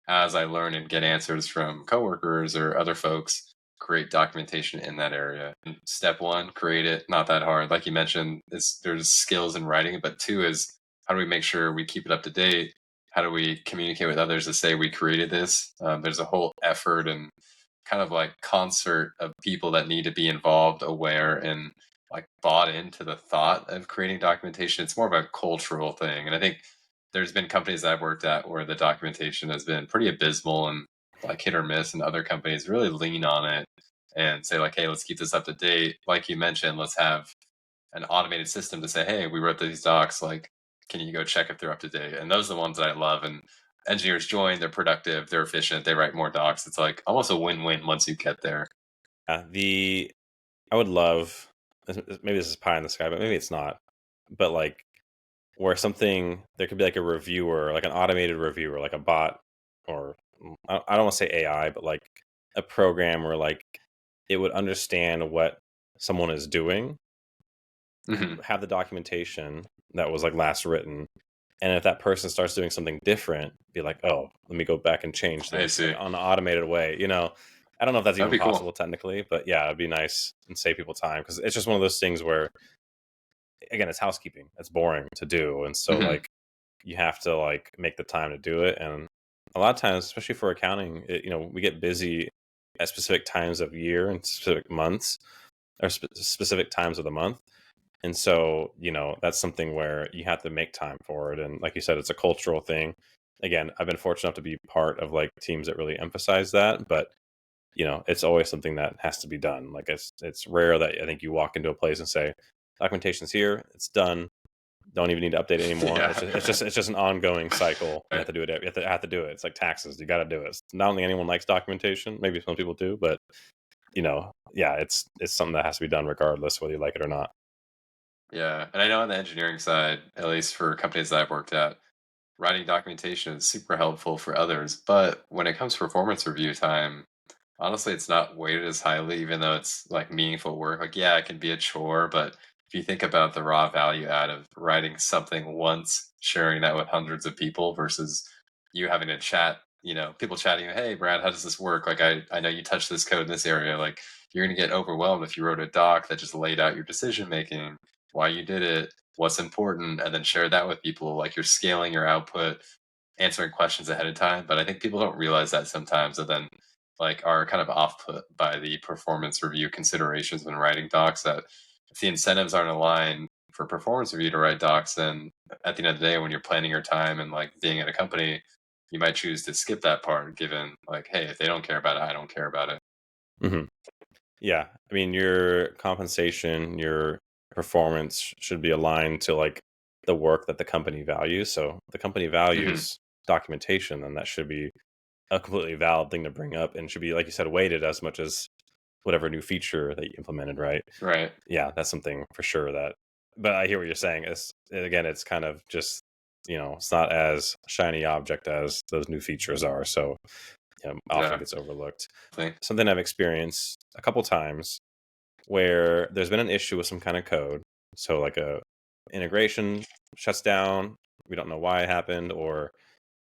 as I learn and get answers from coworkers or other folks, create documentation in that area. And step one, create it. Not that hard. Like you mentioned, there's skills in writing it, but two is how do we make sure we keep it up to date? How do we communicate with others to say we created this? There's a whole effort and kind of like concert of people that need to be involved, aware, and like bought into the thought of creating documentation. It's more of a cultural thing. And I think there's been companies that I've worked at where the documentation has been pretty abysmal and like hit or miss, and other companies really lean on it and say like, hey, let's keep this up to date. Like you mentioned, let's have an automated system to say, hey, we wrote these docs, like, can you go check if they're up to date? And those are the ones that I love. And engineers join, they're productive, they're efficient, they write more docs. It's like almost a win-win once you get there. The I would love, maybe this is pie in the sky, but maybe it's not. But like where something there could be like a reviewer, like an automated reviewer, like a bot, or I don't want to say AI, but like a program where like it would understand what someone is doing, Hmm. have the documentation that was like last written, and if that person starts doing something different, be like, oh, let me go back and change I this like see. on an automated way. I don't know if that's That'd even be cool. possible technically, but yeah, it'd be nice and save people time, because it's just one of those things where, again, it's housekeeping. It's boring to do, and so Hmm. like you have to like make the time to do it. And a lot of times, especially for accounting, we get busy at specific times of year and specific months, or specific times of the month. And so, that's something where you have to make time for it. And like you said, it's a cultural thing. Again, I've been fortunate enough to be part of like teams that really emphasize that, but it's always something that has to be done. Like it's rare that I think you walk into a place and say, documentation's here, it's done. Don't even need to update it anymore. It's Yeah. just it's just it's just an ongoing cycle. You have Right. to do it. You have to do it. It's like taxes. You got to do it. I don't think anyone likes documentation. Maybe some people do, but yeah, it's something that has to be done regardless whether you like it or not. Yeah. And I know on the engineering side, at least for companies that I've worked at, writing documentation is super helpful for others. But when it comes to performance review time, honestly, it's not weighted as highly, even though it's like meaningful work. Like, yeah, it can be a chore, but if you think about the raw value add of writing something once, sharing that with hundreds of people versus you having to chat, people chatting, hey, Brad, how does this work? Like, I know you touched this code in this area. Like, you're going to get overwhelmed if you wrote a doc that just laid out your decision making, why you did it, what's important, and then share that with people. Like, you're scaling your output, answering questions ahead of time. But I think people don't realize that sometimes, and then like are kind of off put by the performance review considerations when writing docs, that if the incentives aren't aligned for performance review to write docs, then at the end of the day when you're planning your time and like being at a company, you might choose to skip that part given like, hey, if they don't care about it, I don't care about it. Hmm. Yeah, I mean, your compensation, your performance should be aligned to like the work that the company values. So if the company Hmm. values documentation, then that should be a completely valid thing to bring up and should be, like you said, weighted as much as whatever new feature that you implemented, right? Right. Yeah, that's something for sure that, but I hear what you're saying. It's, again, it's kind of just, it's not as shiny object as those new features are. So, often No. gets overlooked. Thing. Something I've experienced a couple times where there's been an issue with some kind of code. So like a integration shuts down. We don't know why it happened, or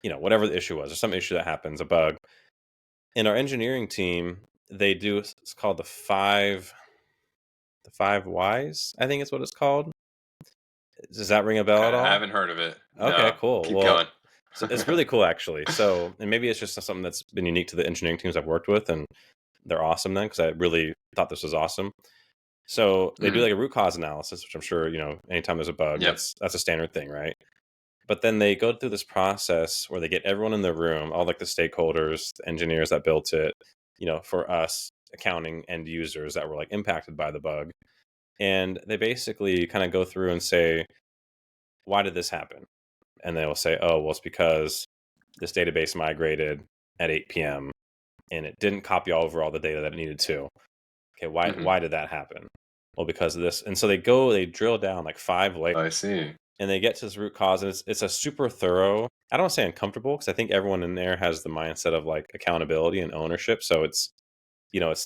whatever the issue was, or some issue that happens, a bug. In our engineering team, they do, it's called the five whys, I think is what it's called. Does that ring a bell Okay, at I all? haven't heard of it. Okay, No. cool. Keep Well, going. so it's really cool actually. So, and maybe it's just something that's been unique to the engineering teams I've worked with, and they're awesome then because I really thought this was awesome. So they do Mhm. like a root cause analysis, which I'm sure anytime there's a bug, Yep. that's a standard thing, right? But then they go through this process where they get everyone in the room, all like the stakeholders, the engineers that built it, for us accounting end users that were like impacted by the bug, and they basically kind of go through and say, why did this happen? And they will say, oh, well, it's because this database migrated at 8 p.m. and it didn't copy over all the data that it needed to. Okay, why Mhm. why did that happen? Well, because of this. And so they drill down like 5 layers I see. and they get to this root cause, and it's a super thorough. I don't say uncomfortable because I think everyone in there has the mindset of like accountability and ownership. So it's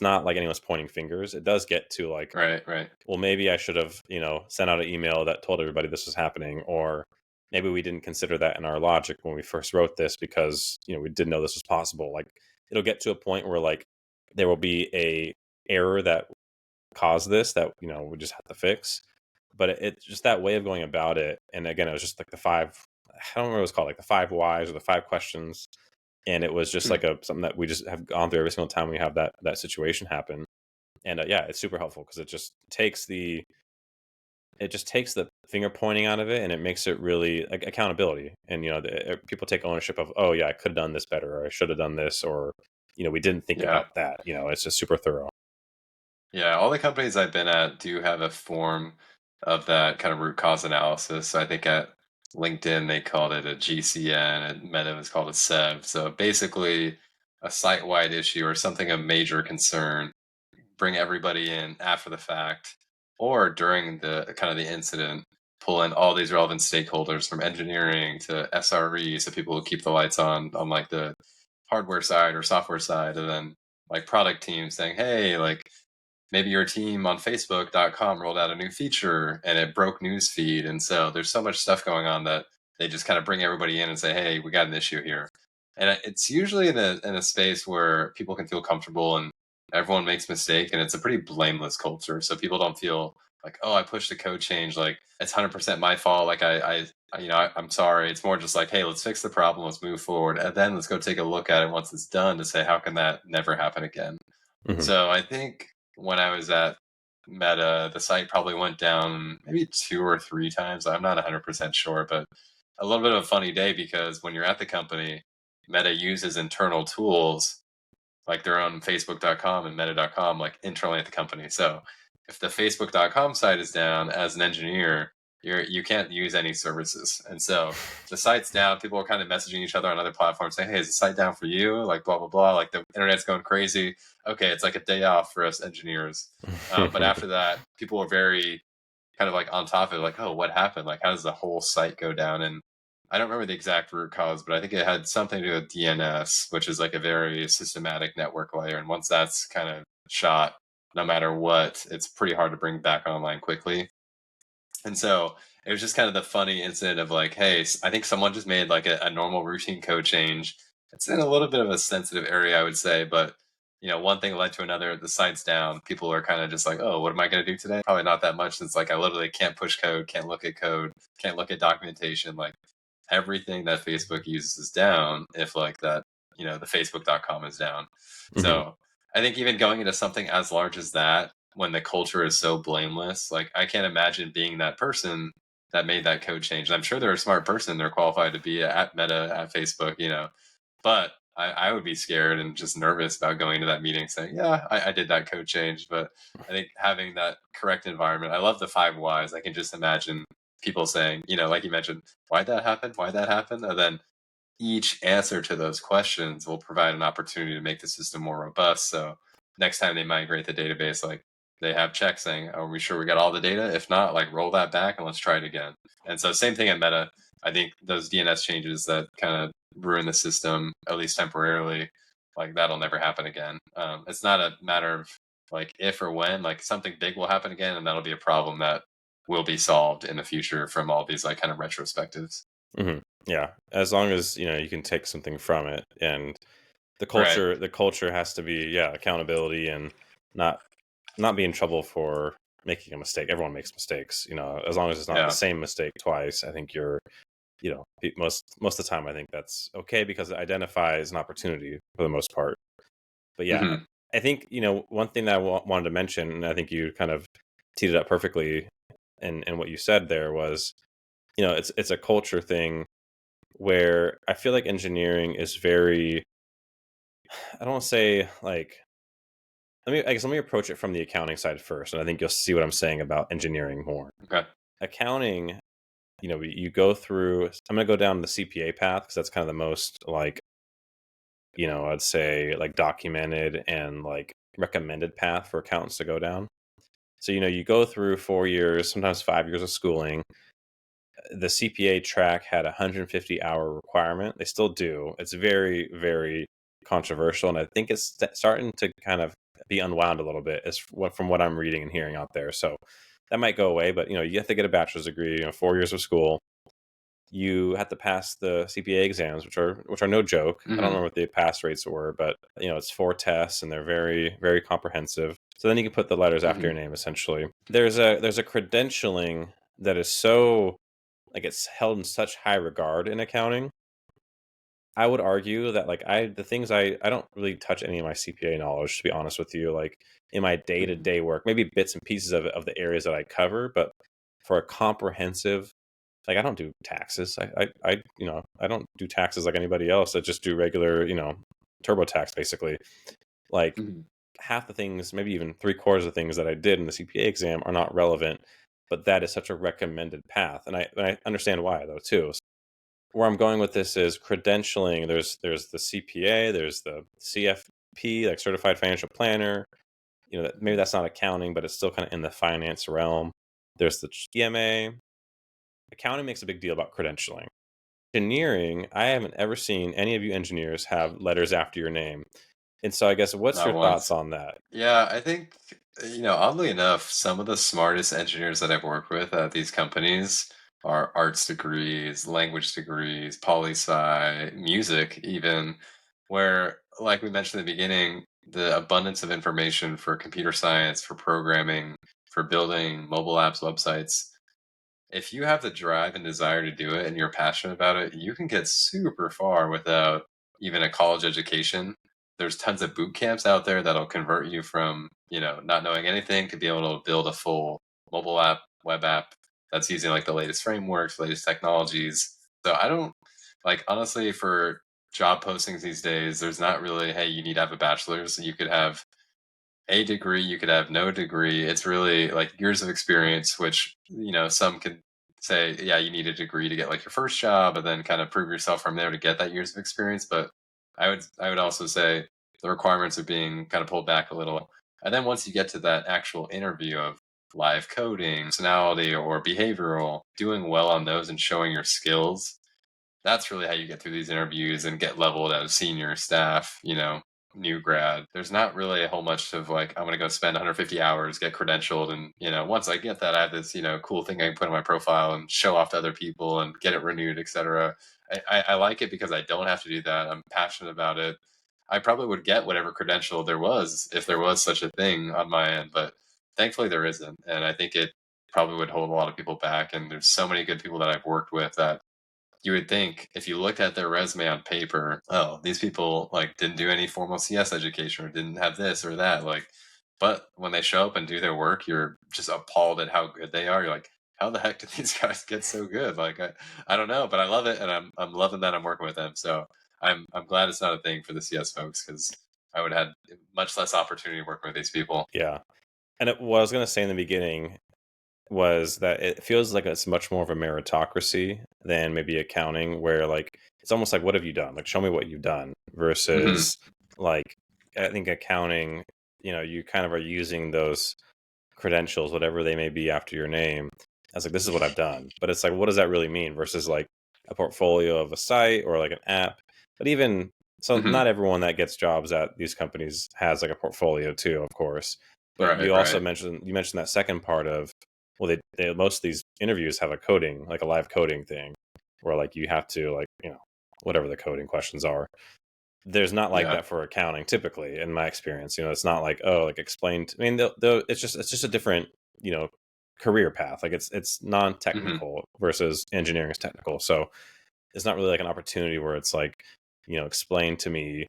not like anyone's pointing fingers. It does get to like, Right, right. well, maybe I should have, sent out an email that told everybody this was happening, or maybe we didn't consider that in our logic when we first wrote this because, we didn't know this was possible. Like it'll get to a point where like there will be a error that caused this that, we just have to fix. But it's just that way of going about it. And again, it was just like I don't remember what it was called, like the 5 whys or the 5 questions. And it was just Hmm. like something that we just have gone through every single time we have that situation happen. And yeah, it's super helpful because it just takes the finger pointing out of it, and it makes it really like accountability. And people take ownership of, oh yeah, I could have done this better, or I should have done this, or we didn't think Yeah. about that. It's just super thorough. Yeah, all the companies I've been at do have a form of that kind of root cause analysis. So I think at LinkedIn they called it a GCN, and Meta was called a SEV. So basically, a site-wide issue or something of major concern, bring everybody in after the fact or during the kind of the incident, pull in all these relevant stakeholders from engineering to SRE, so people who keep the lights on like the hardware side or software side, and then like product teams saying, hey, like maybe your team on Facebook.com rolled out a new feature and it broke newsfeed. And so there's so much stuff going on that they just kind of bring everybody in and say, hey, we got an issue here. And it's usually in a space where people can feel comfortable and everyone makes mistake, and it's a pretty blameless culture. So people don't feel like, oh, I pushed a code change, like it's 100% my fault. Like I'm sorry. It's more just like, hey, let's fix the problem, let's move forward, and then let's go take a look at it once it's done to say, how can that never happen again? Hmm. So I think when I was at Meta, the site probably went down maybe 2 or 3 times. I'm not 100% sure, but a little bit of a funny day because when you're at the company, Meta uses internal tools like their own Facebook.com and Meta.com, like internally at the company. So if the Facebook.com site is down as an engineer, you can't use any services. And so the site's down. People are kind of messaging each other on other platforms saying, hey, is the site down for you? Like blah, blah, blah. Like the internet's going crazy. Okay, it's like a day off for us engineers. But after that, people are very kind of like on top of it, like, oh, what happened? Like, how does the whole site go down? And I don't remember the exact root cause, but I think it had something to do with DNS, which is like a very systematic network layer. And once that's kind of shot, no matter what, it's pretty hard to bring back online quickly. And so it was just kind of the funny incident of like, hey, I think someone just made like a normal routine code change. It's in a little bit of a sensitive area, I would say, but one thing led to another. The site's down. People are kind of just like, oh, what am I going to do today? Probably not that much. Since like I literally can't push code, can't look at documentation. Like everything that Facebook uses is down if like that, the Facebook.com is down. Hmm. So I think even going into something as large as that, when the culture is so blameless, like I can't imagine being that person that made that code change. I'm sure they're a smart person. They're qualified to be at Meta, at Facebook, but I would be scared and just nervous about going to that meeting saying, yeah, I did that code change. But I think having that correct environment, I love the 5 whys. I can just imagine people saying, like you mentioned, why'd that happen? Why'd that happen? And then each answer to those questions will provide an opportunity to make the system more robust. So next time they migrate the database, like they have checks saying, are we sure we got all the data? If not, like roll that back and let's try it again. And so same thing at Meta. I think those DNS changes that kind of ruin the system, at least temporarily, like that'll never happen again. It's not a matter of like if or when, like something big will happen again, and that'll be a problem that will be solved in the future from all these like kind of retrospectives. Yeah, as long as you can take something from it, and the Right. culture the culture has to be, accountability, and not not be in trouble for making a mistake. Everyone makes mistakes, as long as it's not the Yeah. same mistake twice. I think most of the time, I think that's okay because it identifies an opportunity for the most part. But yeah, Hmm. I think one thing that wanted to mention, and I think you kind of teed it up perfectly, and what you said there was, it's a culture thing where I feel like engineering is very, I don't want to say like, let me approach it from the accounting side first, and I think you'll see what I'm saying about engineering more. Okay. Accounting, you go through. I'm going to go down the CPA path because that's kind of the most like, I'd say like documented and like recommended path for accountants to go down. So you go through 4 years, sometimes 5 years of schooling. The CPA track had a 150-hour requirement. They still do. It's very, very controversial, and I think it's starting to kind of be unwound a little bit, from what I'm reading and hearing out there. So that might go away, but you have to get a bachelor's degree. 4 years of school. You have to pass the CPA exams, which are no joke. I don't Hmm. remember what the pass rates were, but it's 4 tests, and they're very, very comprehensive. So then you can put the letters after Hmm. your name. Essentially, there's a credentialing that is so, like, it's held in such high regard in accounting. I would argue that, like, the things I don't really touch any of my CPA knowledge, to be honest with you. Like, in my day to Hmm. day work, maybe bits and pieces of the areas that I cover, but for a comprehensive, like, I don't do taxes. I don't do taxes like anybody else. I just do regular, TurboTax basically. Like, Hmm. half the things, maybe even three-quarters of the things that I did in the CPA exam are not relevant, but that is such a recommended path, and I understand why though too. Where I'm going with this is credentialing. There's the CPA, there's the CFP, like Certified Financial Planner. Maybe that's not accounting, but it's still kind of in the finance realm. There's the CMA. Accounting makes a big deal about credentialing. Engineering, I haven't ever seen any of you engineers have letters after your name. And so I guess, what's Not your thoughts once. on that? Yeah, I think, oddly enough, some of the smartest engineers that I've worked with at these companies are arts degrees, language degrees, poli sci, music, even, where, like we mentioned in the beginning, the abundance of information for computer science, for programming, for building mobile apps, websites. If you have the drive and desire to do it and you're passionate about it, you can get super far without even a college education. There's tons of boot camps out there that'll convert you from, not knowing anything to be able to build a full mobile app, web app that's using like the latest frameworks, latest technologies. So I don't like, honestly, for job postings these days, there's not really, hey, you need to have a bachelor's. You could have a degree, you could have no degree. It's really like years of experience, which, some could say, yeah, you need a degree to get like your first job and then kind of prove yourself from there to get that years of experience. But I would also say the requirements are being kind of pulled back a little. And then once you get to that actual interview of live coding, personality or behavioral, doing well on those and showing your skills, that's really how you get through these interviews and get leveled as senior staff, new grad. There's not really a whole much of like, I'm going to go spend 150 hours, get credentialed. And, once I get that, I have this, cool thing I can put on my profile and show off to other people and get it renewed, etc. I like it because I don't have to do that. I'm passionate about it. I probably would get whatever credential there was if there was such a thing on my end, but thankfully there isn't. And I think it probably would hold a lot of people back. And there's so many good people that I've worked with that you would think if you looked at their resume on paper, oh, these people like didn't do any formal CS education or didn't have this or that. Like, but when they show up and do their work, you're just appalled at how good they are. You're like, how the heck did these guys get so good? Like, I don't know, but I love it, and I'm loving that I'm working with them. So I'm glad it's not a thing for the CS folks because I would have had much less opportunity working with these people. Yeah. And what I was going to say in the beginning was that it feels like it's much more of a meritocracy than maybe accounting, where, like, it's almost like, what have you done? Like, show me what you've done Hmm. versus like, I think accounting, you kind of are using those credentials, whatever they may be after your name, as like, this is what I've done. But it's like, what does that really mean versus like a portfolio of a site or like an app? But even so, Hmm. not everyone that gets jobs at these companies has like a portfolio too, of course. But Right, you also right. mentioned that second part of, well, they most of these interviews have a coding, like a live coding thing, where like you have to like, whatever the coding questions are. There's not like Yeah. that for accounting typically, in my experience. It's not like, oh, like explained. I mean, it's just a different, you know career path. Like it's Hmm. non-technical versus engineering is technical. So it's not really like an opportunity where it's like, explain to me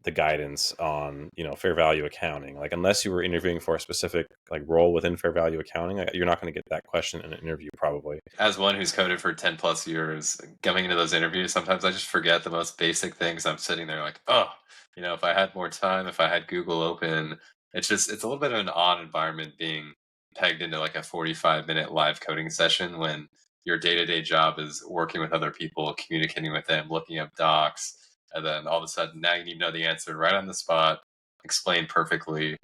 the guidance on, fair value accounting. Like, unless you were interviewing for a specific like role within fair value accounting, you're not going to get that question in an interview probably. As one who's coded for 10 plus years, coming into those interviews, sometimes I just forget the most basic things. I'm sitting there like, oh, if I had more time, if I had Google open, it's a little bit of an odd environment being pegged into like a 45-minute live coding session when your day to day job is working with other people, communicating with them, looking up docs, and then all of a sudden now you need to know the answer right on the spot, explained perfectly.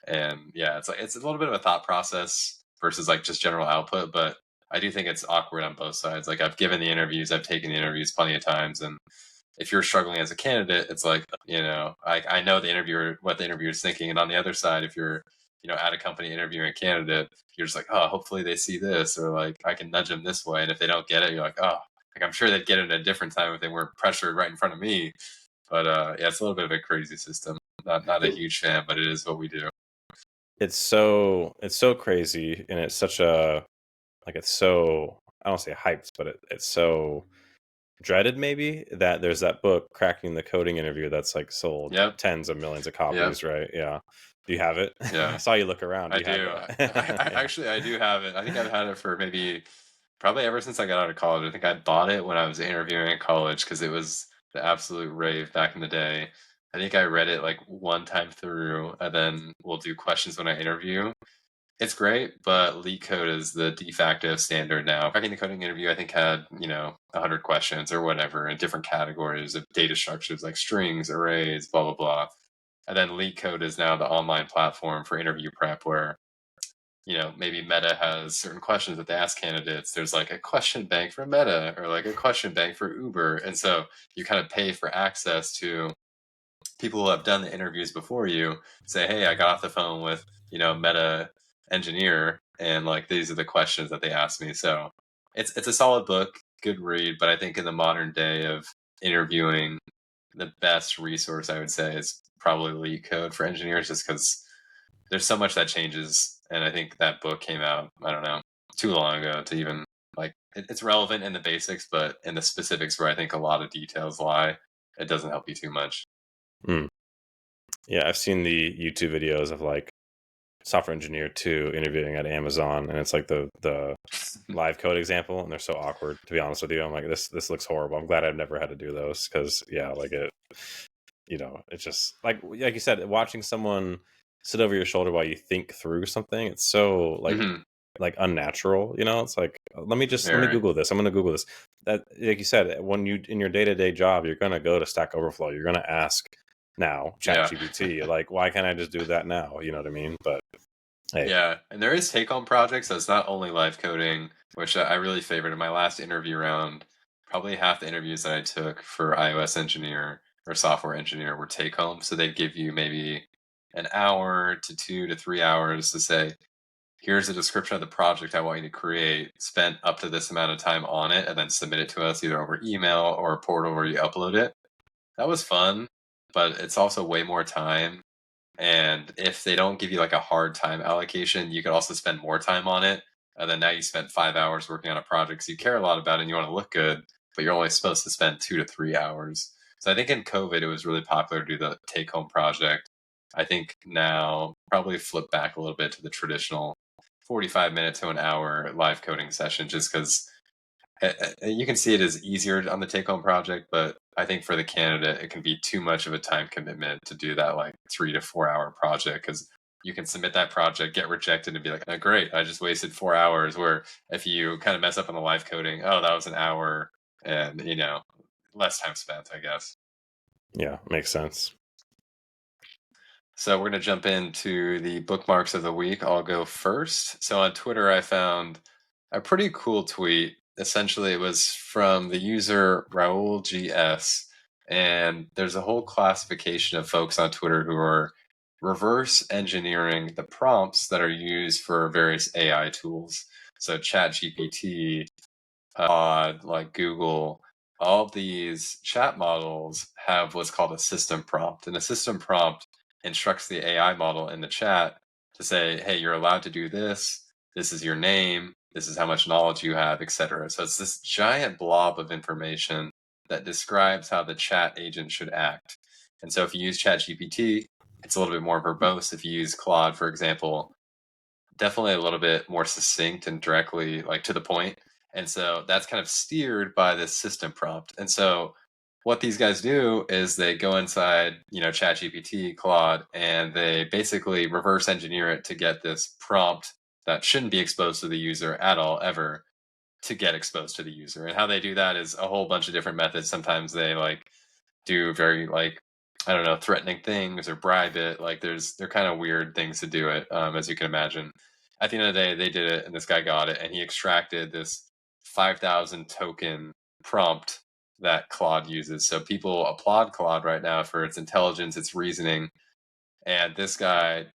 And yeah, it's a little bit of a thought process versus like just general output, but I do think it's awkward on both sides. Like I've given the interviews, I've taken the interviews plenty of times, and if you're struggling as a candidate, it's like I know the interviewer what the interviewer is thinking, and on the other side, if you're at a company interviewing a candidate, you're just like, oh, hopefully they see this, or like I can nudge them this way, and if they don't get it, you're like, oh, like I'm sure they'd get it at a different time if they weren't pressured right in front of me. But yeah, it's a little bit of a crazy system. Not a huge fan, but it is what we do. It's so crazy, and it's such a, like, it's so, I don't say hyped, but it's so dreaded maybe, that there's that book, Cracking the Coding Interview, that's like sold Yep. tens of millions of Yep. copies, right? Yeah. Do you have it? I Yeah. saw you look around. Do I you have do. that? Yeah. I do have it. I think I've had it for maybe probably ever since I got out of college. I think I bought it when I was interviewing in college because it was the absolute rave back in the day. I think I read it like one time through, and then we'll do questions when I interview. It's great, but leak code is the de facto standard now. Cracking the coding interview, I think, had 100 questions or whatever in different categories of data structures like strings, arrays, blah blah blah. And then leak code is now the online platform for interview prep where maybe Meta has certain questions that they ask candidates. There's like a question bank for Meta or like a question bank for Uber. And so you kind of pay for access to people who have done the interviews before you, say, hey, I got off the phone with, Meta engineer and like these are the questions that they asked me. So it's a solid book, good read, but I think in the modern day of interviewing, the best resource I would say is probably leak code for engineers just because there's so much that changes, and I think that book came out, I don't know, too long ago to even like it's relevant in the basics, but in the specifics where I think a lot of details lie, it doesn't help you too much. Mm. Yeah, I've seen the YouTube videos of like software engineer 2 interviewing at Amazon, and it's like the live code example, and they're so awkward, to be honest with you. I'm like, this looks horrible. I'm glad I've never had to do those, because yeah, like it's just like you said, watching someone sit over your shoulder while you think through something, it's so Hmm. like unnatural. It's like, let me Very. Google this. I'm gonna Google this. That, like you said, when you in your day-to-day job, you're gonna go to Stack Overflow, you're gonna ask now Yeah. ChatGPT, like, why can't I just do that now? You know what I mean? But hey. Yeah, and there is take-home projects, so it's not only live coding, which I really favored in my last interview round. Probably half the interviews that I took for iOS engineer or software engineer were take-home, so they'd give you maybe an hour to 2 to 3 hours to say, here's a description of the project I want you to create, spend up to this amount of time on it, and then submit it to us either over email or a portal where you upload it. That was fun, but it's also way more time. And if they don't give you like a hard time allocation, you could also spend more time on it. And then now you spent 5 hours working on a project. So you care a lot about it and you want to look good, but you're only supposed to spend 2 to 3 hours. So I think in COVID, it was really popular to do the take home project. I think now probably flip back a little bit to the traditional 45 minute to an hour live coding session just because you can see it as easier on the take home project, but I think for the candidate, it can be too much of a time commitment to do that like 3 to 4 hour project because you can submit that project, get rejected, and be like, oh, great, I just wasted 4 hours. Where if you kind of mess up on the live coding, oh, that was an hour, and less time spent, I guess. Yeah, makes sense. So we're going to jump into the bookmarks of the week. I'll go first. So on Twitter, I found a pretty cool tweet. Essentially, it was from the user Raul GS. And there's a whole classification of folks on Twitter who are reverse engineering the prompts that are used for various AI tools. So ChatGPT, like Google, all these chat models have what's called a system prompt. And a system prompt instructs the AI model in the chat to say, hey, you're allowed to do this. This is your name. This is how much knowledge you have, etc. So it's this giant blob of information that describes how the chat agent should act. And so if you use ChatGPT, it's a little bit more verbose. If you use Claude, for example, definitely a little bit more succinct and directly like to the point. And so that's kind of steered by this system prompt. And so what these guys do is they go inside, ChatGPT, Claude, and they basically reverse engineer it to get this prompt that shouldn't be exposed to the user at all ever to get exposed to the user. And how they do that is a whole bunch of different methods. Sometimes they like do very like, I don't know, threatening things or bribe it. Like they're kind of weird things to do it, as you can imagine. At the end of the day, they did it, and this guy got it, and he extracted this 5,000 token prompt that Claude uses. So people applaud Claude right now for its intelligence, its reasoning, and this guy,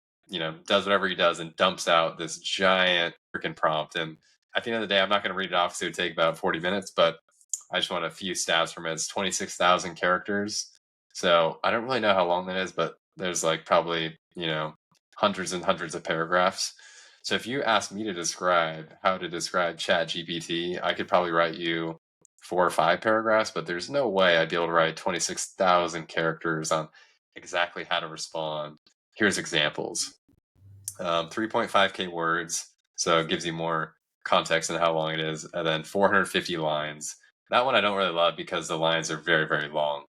does whatever he does and dumps out this giant freaking prompt. And at the end of the day, I'm not going to read it off because it would take about 40 minutes, but I just want a few stats from it. It's 26,000 characters. So I don't really know how long that is, but there's like probably, hundreds and hundreds of paragraphs. So if you ask me to describe how to describe Chat GPT, I could probably write you 4 or 5 paragraphs, but there's no way I'd be able to write 26,000 characters on exactly how to respond. Here's examples. 3.5K words, so it gives you more context in how long it is, and then 450 lines. That one I don't really love because the lines are very, very long.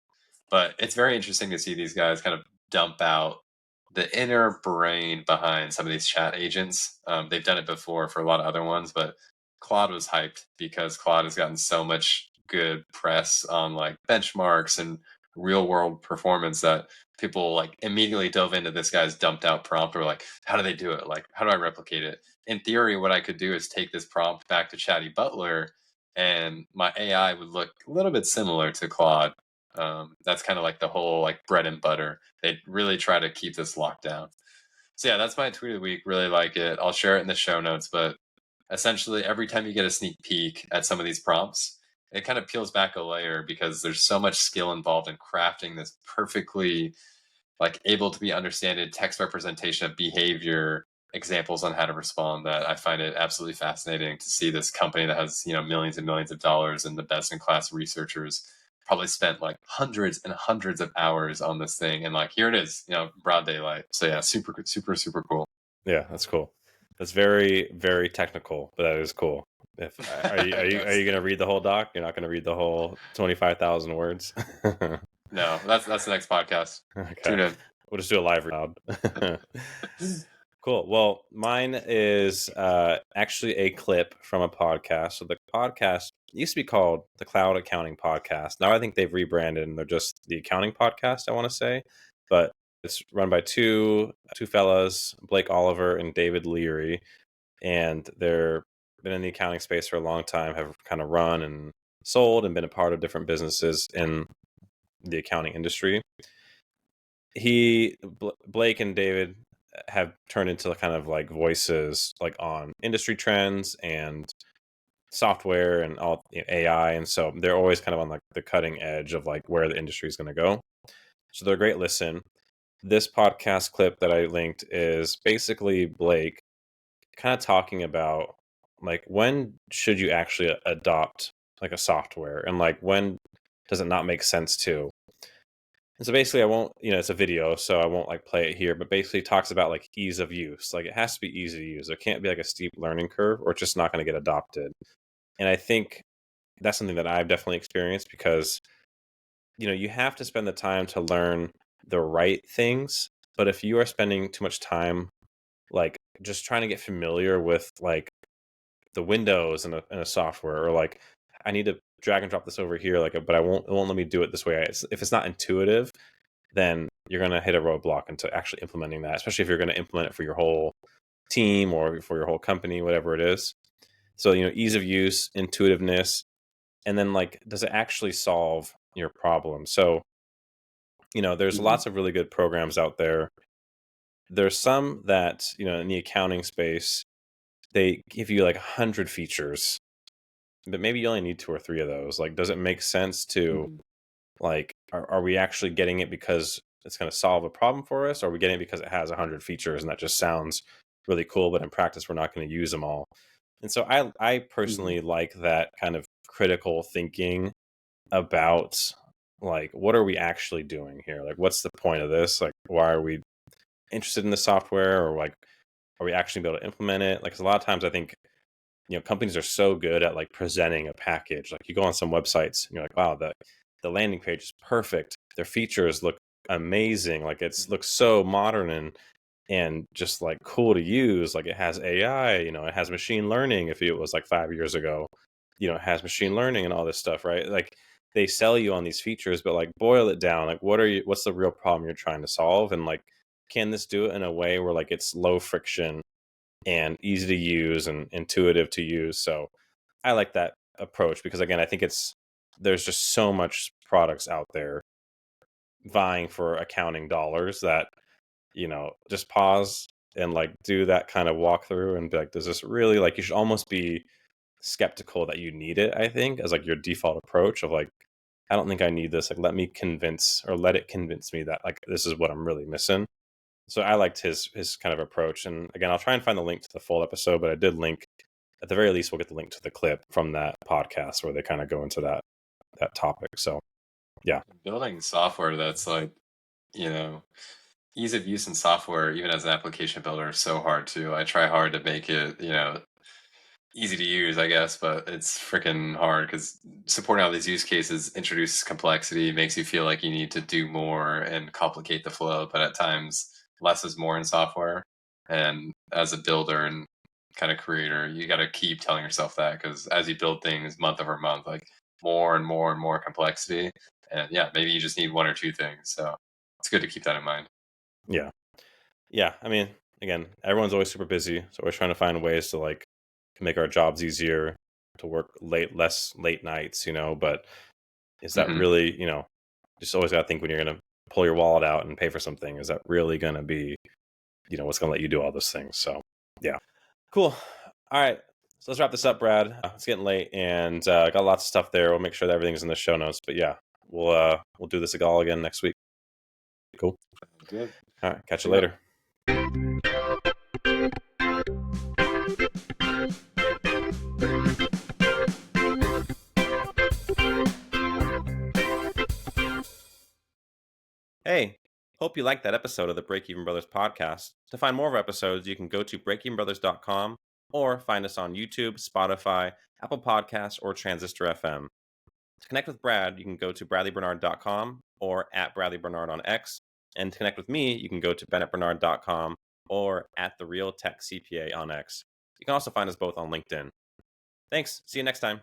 But it's very interesting to see these guys kind of dump out the inner brain behind some of these chat agents. They've done it before for a lot of other ones, but Claude was hyped because Claude has gotten so much good press on like benchmarks and real world performance that people like immediately dove into this guy's dumped out prompt or like, how do they do it? Like, how do I replicate it? In theory, what I could do is take this prompt back to Chatty Butler and my AI would look a little bit similar to Claude. That's kind of like the whole like bread and butter. They really try to keep this locked down. So yeah, that's my tweet of the week. Really like it. I'll share it in the show notes, but essentially every time you get a sneak peek at some of these prompts, it kind of peels back a layer because there's so much skill involved in crafting this perfectly like able to be understanded text representation of behavior examples on how to respond that I find it absolutely fascinating to see this company that has, millions and millions of dollars and the best in class researchers probably spent like hundreds and hundreds of hours on this thing and like here it is, broad daylight. So yeah, super super super cool. Yeah, that's cool. That's very, very technical, but that is cool. If are you gonna read the whole doc? You're not gonna read the whole 25,000 words. No, that's the next podcast. Okay, Tune in. we'll just do a live read. Cool. Well, mine is actually a clip from a podcast. So the podcast used to be called the Cloud Accounting Podcast. Now I think they've rebranded and they're just the Accounting Podcast, I want to say. But it's run by two fellas, Blake Oliver and David Leary, and they're been in the accounting space for a long time, have kind of run and sold and been a part of different businesses in the accounting industry. Blake and David have turned into kind of like voices like on industry trends and software and all AI, and so they're always kind of on like the cutting edge of like where the industry is going to go. So they're a great listen. This podcast clip that I linked is basically Blake kind of talking about like when should you actually adopt like a software and like when does it not make sense to. And so basically I won't, it's a video, so I won't like play it here, but basically it talks about like ease of use. Like it has to be easy to use. There can't be like a steep learning curve or it's just not going to get adopted. And I think that's something that I've definitely experienced because, you have to spend the time to learn the right things. But if you are spending too much time, like just trying to get familiar with like the windows in a software or like I need to drag and drop this over here, like, but it won't let me do it this way. If it's not intuitive, then you're going to hit a roadblock into actually implementing that, especially if you're going to implement it for your whole team or for your whole company, whatever it is. So, ease of use, intuitiveness, and then like, does it actually solve your problem? So, there's Mhm. lots of really good programs out there. There's some that, in the accounting space, they give you like 100 features, but maybe you only need two or three of those. Like, does it make sense to, Mhm. like, are we actually getting it because it's going to solve a problem for us? Or are we getting it because it has 100 features and that just sounds really cool, but in practice, we're not going to use them all? And so I Mhm. personally like that kind of critical thinking about, like, what are we actually doing here? Like, what's the point of this? Like, why are we interested in the software? Or like, are we actually able to implement it? Like, 'cause a lot of times I think, companies are so good at like presenting a package. Like, you go on some websites and you're like, wow, the landing page is perfect. Their features look amazing. Like, looks so modern and just like cool to use. Like, it has AI, it has machine learning. If it was like 5 years ago, it has machine learning and all this stuff, right? Like, they sell you on these features, but like, boil it down. Like, what's the real problem you're trying to solve? And like, can this do it in a way where like it's low friction and easy to use and intuitive to use? So I like that approach because, again, I think there's just so much products out there vying for accounting dollars that, just pause and like do that kind of walkthrough and be like, does this really, like, you should almost be skeptical that you need it, I think, as like your default approach of like, I don't think I need this. Like, let it convince me that like this is what I'm really missing. So I liked his kind of approach. And again, I'll try and find the link to the full episode, but I did link, at the very least, we'll get the link to the clip from that podcast where they kind of go into that topic. So yeah. Building software that's like, you know, ease of use in software, even as an application builder, is so hard too. I try hard to make it, easy to use, I guess, but it's freaking hard because supporting all these use cases introduces complexity, makes you feel like you need to do more and complicate the flow. But at times, less is more in software. And as a builder and kind of creator, you got to keep telling yourself that because as you build things month over month, like more and more and more complexity. And yeah, maybe you just need one or two things. So it's good to keep that in mind. Yeah. Yeah. I mean, again, everyone's always super busy. So we're trying to find ways to like make our jobs easier, to work less late nights, but is that Hmm. really, just always got to think when you're going to pull your wallet out and pay for something, is that really going to be, what's going to let you do all those things? So, yeah. Cool. All right. So let's wrap this up, Brad. It's getting late and I got lots of stuff there. We'll make sure that everything's in the show notes. But yeah, we'll do this all again next week. Cool. Good. All right. Catch you See ya. later. Hey, hope you liked that episode of the Breakeven Brothers podcast. To find more of our episodes, you can go to breakevenbrothers.com or find us on YouTube, Spotify, Apple Podcasts, or Transistor FM. To connect with Brad, you can go to bradleybernard.com or at bradleybernard on X. And to connect with me, you can go to bennettbernard.com or at the Real Tech CPA on X. You can also find us both on LinkedIn. Thanks. See you next time.